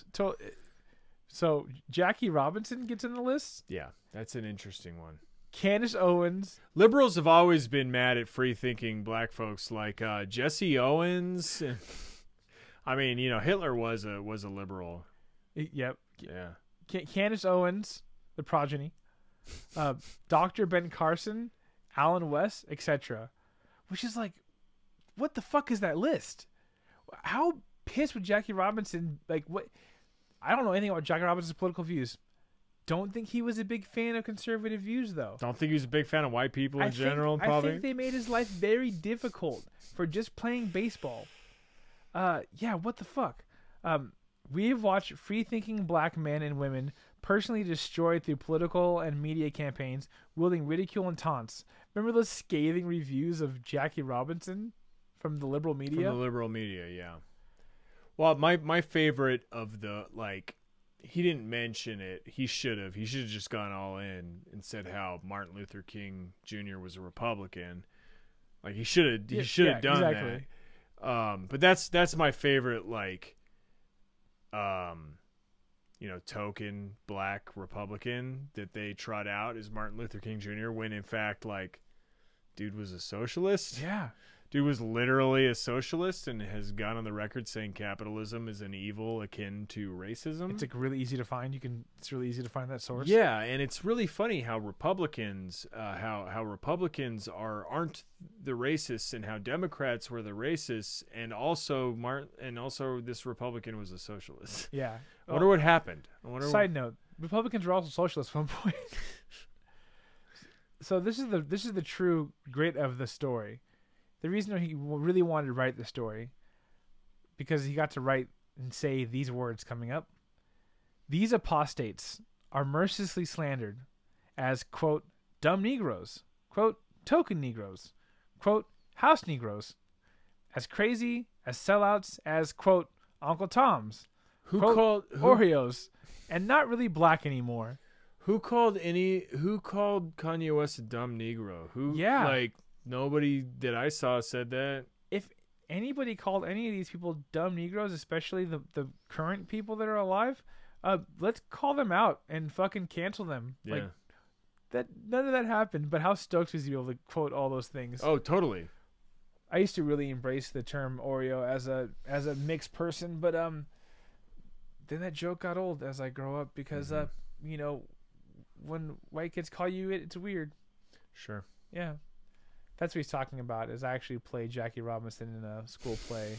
So Jackie Robinson gets in the list. Yeah, that's an interesting one. Candace Owens. Liberals have always been mad at free thinking black folks like Jesse Owens. I mean, Hitler was a liberal. Yep. Yeah. Candace Owens, the progeny. Dr. Ben Carson, Alan West, etc. Which is like, what the fuck is that list? How pissed would Jackie Robinson, like, what? I don't know anything about Jackie Robinson's political views. Don't think he was a big fan of conservative views, though. Don't think he was a big fan of white people in general, probably. I think they made his life very difficult for just playing baseball. Yeah, what the fuck? We have watched free-thinking black men and women personally destroyed through political and media campaigns, wielding ridicule and taunts. Remember those scathing reviews of Jackie Robinson from the liberal media? From the liberal media, yeah. Well, my favorite of the, like, he didn't mention it. He should have. He should have just gone all in and said how Martin Luther King Jr. was a Republican. Like, he should have done exactly. that. But that's my favorite, like, token black Republican that they trot out is Martin Luther King Jr. when in fact, like, dude was a socialist. Yeah. Dude was literally a socialist and has gone on the record saying capitalism is an evil akin to racism. It's like really easy to find. It's really easy to find that source. Yeah, and it's really funny how Republicans, how Republicans aren't the racists, and how Democrats were the racists, and also this Republican was a socialist. Yeah. I wonder what happened. Side note: Republicans were also socialists at one point. So this is the true grit of the story. The reason he really wanted to write the story, because he got to write and say these words coming up. These apostates are mercilessly slandered as, quote, dumb Negroes, quote, token Negroes, quote, house Negroes, as crazy as sellouts as, quote, Uncle Tom's, Who quote, called Oreos, and not really black anymore. Who called Kanye West a dumb Negro? Yeah. Like, nobody that I saw said that. If anybody called any of these people dumb Negroes, especially the current people that are alive, let's call them out and fucking cancel them. Yeah. Like, that none of that happened, but how stoked was he to be able to quote all those things? Oh, totally. I used to really embrace the term Oreo as a mixed person, but then that joke got old as I grow up because you know, when white kids call you it's weird. Sure. Yeah. That's what he's talking about. Is I actually played Jackie Robinson in a school play,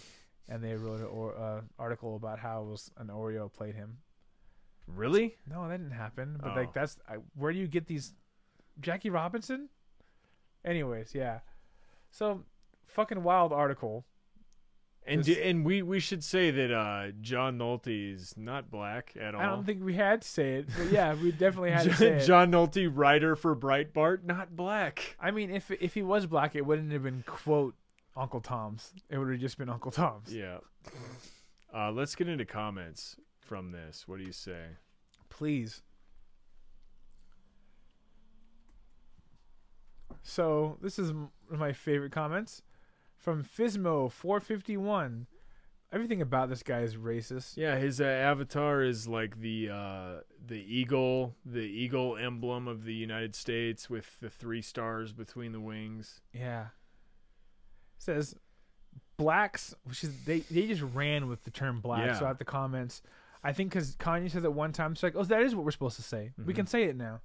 and they wrote an article about how it was an Oreo played him. Really? No, that didn't happen. But Oh. like where do you get these Jackie Robinson? Anyways, yeah. So fucking wild article. And we should say that John Nolte is not black at all. I don't think we had to say it, but yeah, we definitely had to say it. John Nolte, writer for Breitbart, not black. I mean, if he was black, it wouldn't have been quote Uncle Tom's. It would have just been Uncle Tom's. Yeah. Let's get into comments from this. What do you say? Please. So this is one of my favorite comments from Fismo451. Everything about this guy is racist. Yeah, his avatar is like the eagle emblem of the United States with the 3 stars between the wings. Yeah. It says blacks, which is they just ran with the term black. Yeah. So at the comments, I think because Kanye said it one time, it's like, oh, that is what we're supposed to say. We can say it now.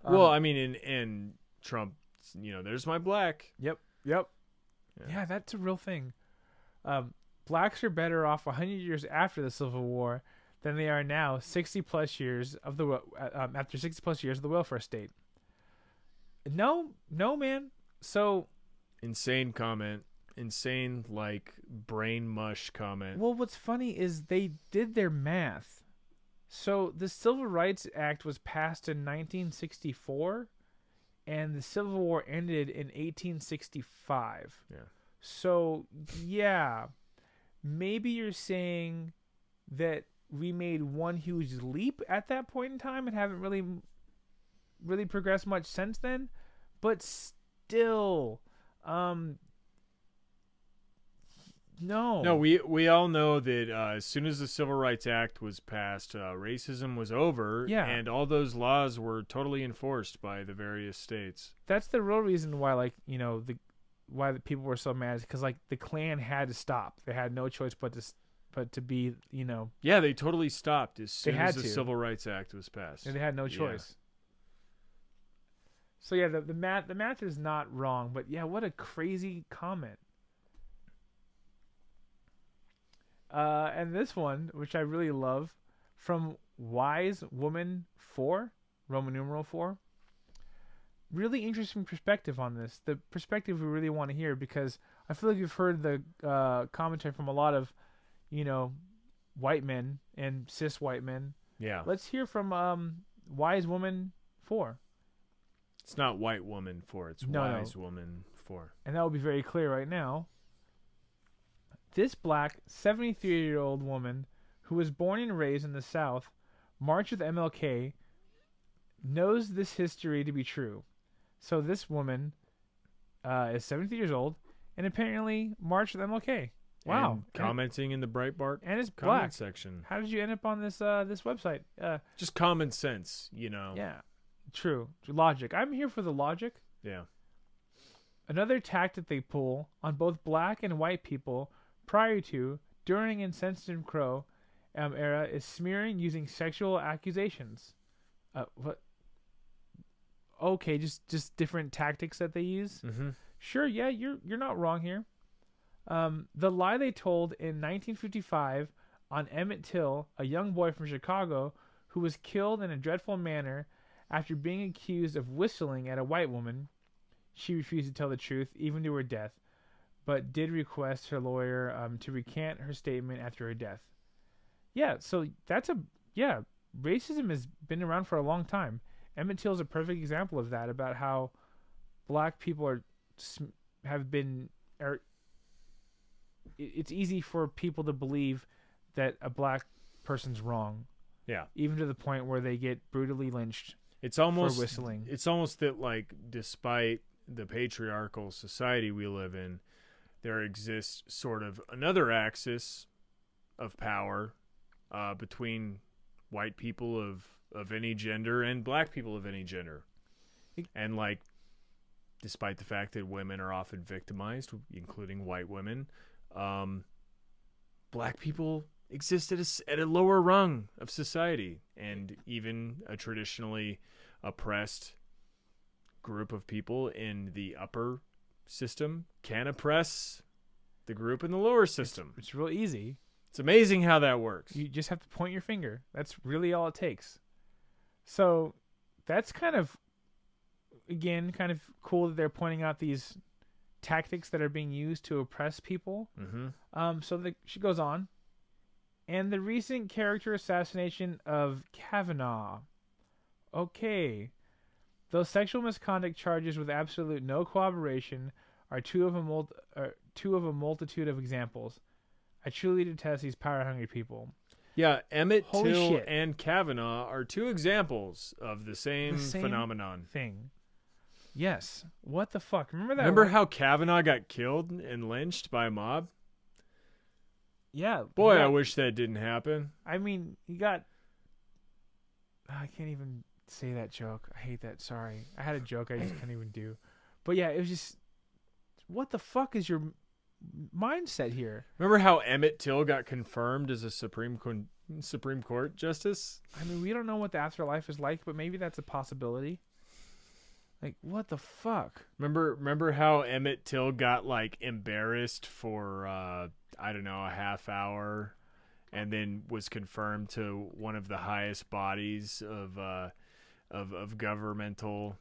Well, I mean, and Trump, you know, there's my black. Yep. Yeah, that's a real thing. Blacks are better off 100 years after the Civil War than they are now, 60 plus years of the after 60 plus years of the welfare state. No, man. So Insane comment. Insane, like, brain mush comment. well, what's funny is they did their math. So the Civil Rights Act was passed in 1964, and the Civil War ended in 1865. Yeah. So, yeah, maybe you're saying that we made one huge leap at that point in time and haven't really progressed much since then, but still, no, we all know that as soon as the Civil Rights Act was passed, racism was over, Yeah. and all those laws were totally enforced by the various states. that's the real reason why, like, you know, why the people were so mad, because like the Klan had to stop. They had no choice but to be, you know. Yeah, they totally stopped as soon had as the to. Civil Rights Act was passed. And they had no choice. So yeah, the math is not wrong, but yeah, what a crazy comment. And this one, which I really love, from Wise Woman 4, Roman numeral 4. Really interesting perspective on this. The perspective we really want to hear, because I feel like we've heard the commentary from a lot of, you know, white men and cis white men. Yeah. Let's hear from Wise Woman 4. It's not White Woman 4, it's Wise Woman 4. And that will be very clear right now. This black 73-year-old woman who was born and raised in the South, marched with MLK, knows this history to be true. So this woman is 73 years old and apparently marched with MLK. Wow. And commenting in the Breitbart and it's comment black section. How did you end up on this this website? Just common sense, you know. Yeah. True. Logic. I'm here for the logic. Yeah. Another tactic they pull on both black and white people prior to, during, and since Jim Crow era is smearing using sexual accusations. What? Okay, just different tactics that they use. Mm-hmm. Sure, yeah, you're not wrong here. The lie they told in 1955 on Emmett Till, a young boy from Chicago who was killed in a dreadful manner after being accused of whistling at a white woman. She refused to tell the truth, even to her death, but did request her lawyer to recant her statement after her death. Yeah, so racism has been around for a long time. Emmett Till is a perfect example of that, about how black people are have been, or it's easy for people to believe that a black person's wrong. Yeah. Even to the point where they get brutally lynched. It's almost for whistling. It's almost that, like, despite the patriarchal society we live in, there exists sort of another axis of power between white people of any gender and black people of any gender. And, like, despite the fact that women are often victimized, including white women, black people exist at a lower rung of society, and even a traditionally oppressed group of people in the upper system can oppress the group in the lower system. It's real easy. It's amazing how that works. You just have to point your finger. That's really all it takes. So that's kind of cool that they're pointing out these tactics that are being used to oppress people. Mm-hmm. So she goes on. And the recent character assassination of Kavanaugh. Okay. Those sexual misconduct charges with absolute no corroboration are two of a multitude of examples. I truly detest these power-hungry people. Yeah, Emmett Holy Till shit. and Kavanaugh are two examples of the same phenomenon. Thing. Yes. What the fuck? Remember that? Remember how Kavanaugh got killed and lynched by a mob? Yeah. Boy, I wish that didn't happen. I mean, he got... I can't even say that joke. I hate that. Sorry. I had a joke I just can't even do. But yeah, it was just... What the fuck is your mindset here? Remember how Emmett Till got confirmed as a Supreme Court justice? I mean, we don't know what the afterlife is like, but maybe that's a possibility. Like, what the fuck? Remember how Emmett Till got, like, embarrassed for, I don't know, a half hour, and then was confirmed to one of the highest bodies of governmental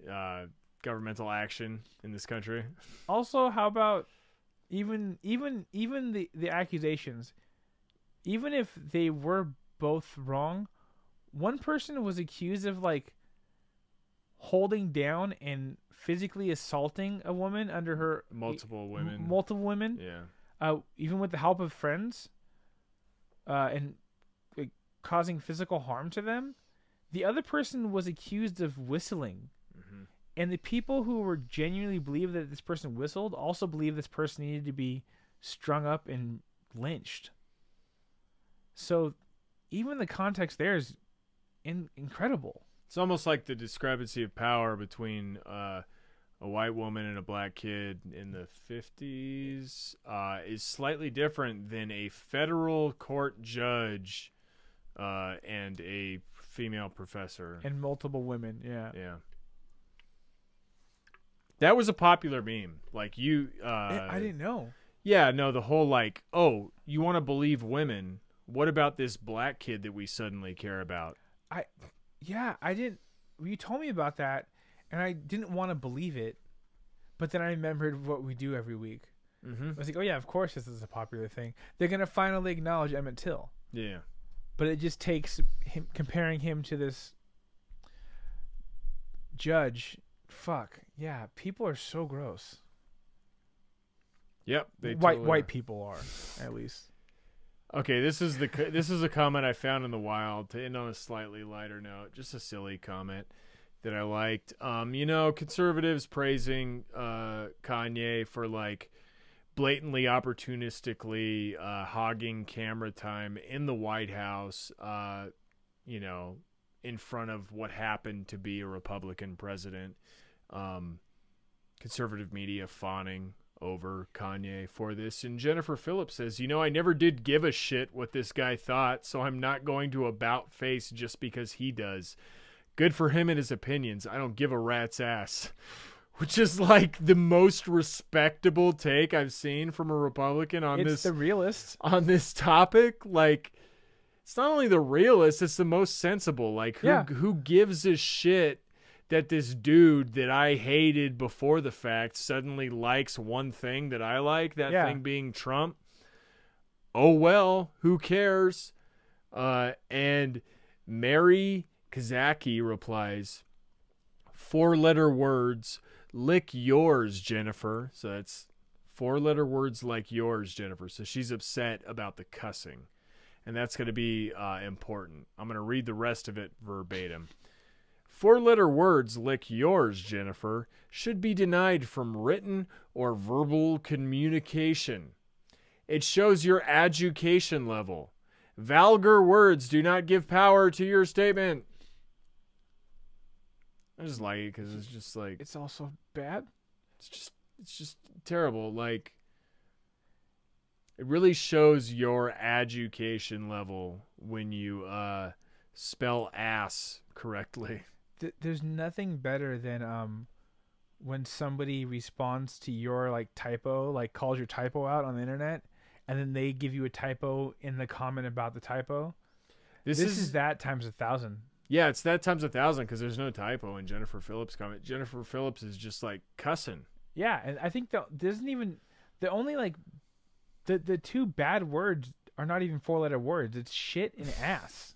action in this country? Also, how about even the accusations? Even if they were both wrong, one person was accused of, like, holding down and physically assaulting a woman under her multiple women. Yeah. Even with the help of friends, and like, causing physical harm to them. The other person was accused of whistling. Mm-hmm. And the people who were genuinely believe that this person whistled also believe this person needed to be strung up and lynched. So even the context there is incredible. It's almost like the discrepancy of power between a white woman and a black kid in the 50s is slightly different than a federal court judge and a female professor. And multiple women, yeah. Yeah. That was a popular meme. Like, you... I didn't know. Yeah, no, the whole, like, oh, you want to believe women? What about this black kid that we suddenly care about? I didn't. You told me about that, and I didn't want to believe it, but then I remembered what we do every week. Mm-hmm. I was like, oh yeah, of course this is a popular thing. They're gonna finally acknowledge Emmett Till. Yeah, but it just takes him comparing him to this judge. Fuck yeah, people are so gross. Yep, white people are, at least. Okay, this is a comment I found in the wild to end on a slightly lighter note. Just a silly comment that I liked. Conservatives praising Kanye for, like, blatantly opportunistically hogging camera time in the White House, in front of what happened to be a Republican president. Conservative media fawning over Kanye for this. And Jennifer Phillips says, I never did give a shit what this guy thought, so I'm not going to about face just because he does. Good for him and his opinions. I don't give a rat's ass. Which is, like, the most respectable take I've seen from a Republican on It's the realist. On this topic. Like, it's not only the realist, it's the most sensible. Like, who gives a shit that this dude that I hated before the fact suddenly likes one thing that I like, that thing being Trump? Oh, well, who cares? And Mary Kazaki replies, 4-letter words, lick yours, Jennifer. So that's 4-letter words like yours, Jennifer. So she's upset about the cussing. And that's going to be important. I'm going to read the rest of it verbatim. 4-letter words lick yours, Jennifer, should be denied from written or verbal communication. It shows your education level. Vulgar words do not give power to your statement. I just like it because it's just like... It's also bad. It's just terrible. Like, it really shows your education level when you spell ass correctly. There's nothing better than when somebody responds to your like typo, like calls your typo out on the internet, and then they give you a typo in the comment about the typo. This is that times 1,000. Yeah, it's that times 1,000 because there's no typo in Jennifer Phillips' comment. Jennifer Phillips is just like cussing. Yeah, and I think the only like the two bad words are not even 4-letter words. It's shit and ass.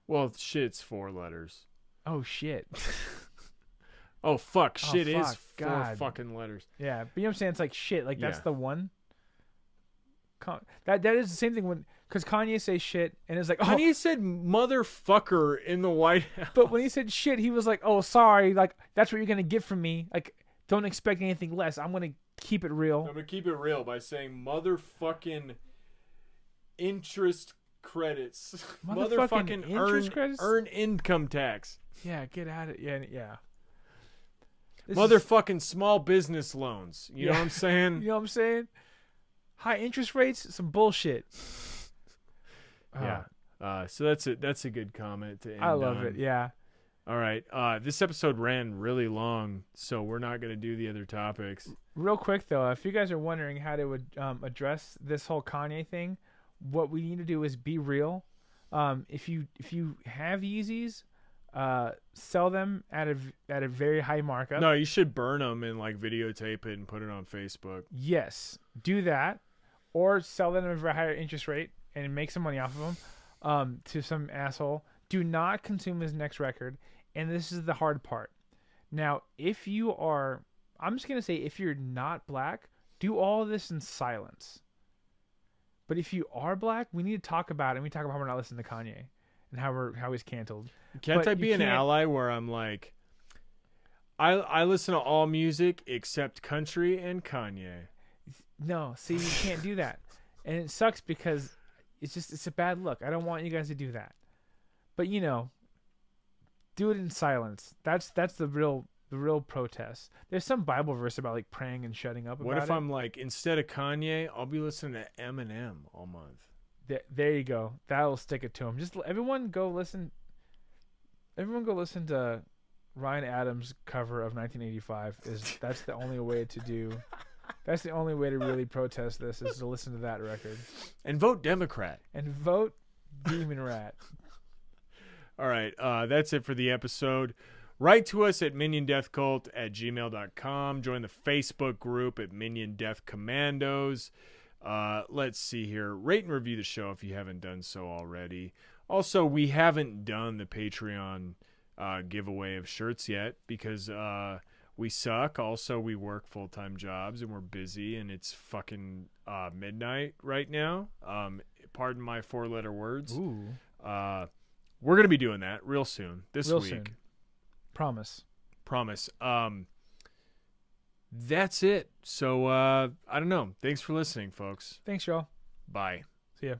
Well, shit's 4 letters. Oh shit. Oh fuck, shit fuck, is 4 God. fucking letters. Yeah, but you know what I'm saying? It's like shit. Like that's Yeah. the one. That is the same thing when because Kanye say shit and it's like Kanye said motherfucker in the White House. But when he said shit, he was like, "Oh, sorry. Like that's what you're gonna get from me. Like don't expect anything less. I'm gonna keep it real." I'm gonna keep it real by saying motherfucking interest credits. Motherfucking interest credits? Earn income tax. Yeah, get at it. Yeah. Motherfucking small business loans. You know what I'm saying? You know what I'm saying? High interest rates, some bullshit. Yeah. So that's it. That's a good comment to end I love on. it. Yeah. All right. This episode ran really long, so we're not going to do the other topics. Real quick though, if you guys are wondering how to address this whole Kanye thing, what we need to do is be real. If you have Yeezys, sell them at a very high markup. No, you should burn them and like videotape it and put it on Facebook. Yes, do that, or sell them at a very higher interest rate and make some money off of them to some asshole. Do not consume his next record, and this is the hard part. Now, if you are, I'm just gonna say, if you're not black, do all of this in silence. But if you are black, we need to talk about it. And we talk about how we're not listening to Kanye and how he's canceled. Can't But I be an ally where I'm like, I listen to all music except country and Kanye? No, see, you can't do that, and it sucks because it's a bad look. I don't want you guys to do that, but do it in silence. That's the real protest. There's some Bible verse about like praying and shutting up. What if I'm like, instead of Kanye, I'll be listening to Eminem all month? There you go. That'll stick it to him. Just everyone go listen. Everyone go listen to Ryan Adams' cover of 1985. That's the only way to do. That's the only way to really protest this is to listen to that record. And vote Democrat. And vote Demon Rat. All right. That's it for the episode. Write to us at miniondeathcult@gmail.com. Join the Facebook group at Minion Death Commandos. Let's see here. Rate and review the show if you haven't done so already. Also, we haven't done the Patreon giveaway of shirts yet because we suck. Also, we work full-time jobs and we're busy and it's fucking midnight right now. Pardon my 4-letter words. Ooh. We're going to be doing that real soon. This week. Soon. Promise. That's it. So, I don't know. Thanks for listening, folks. Thanks, y'all. Bye. See ya.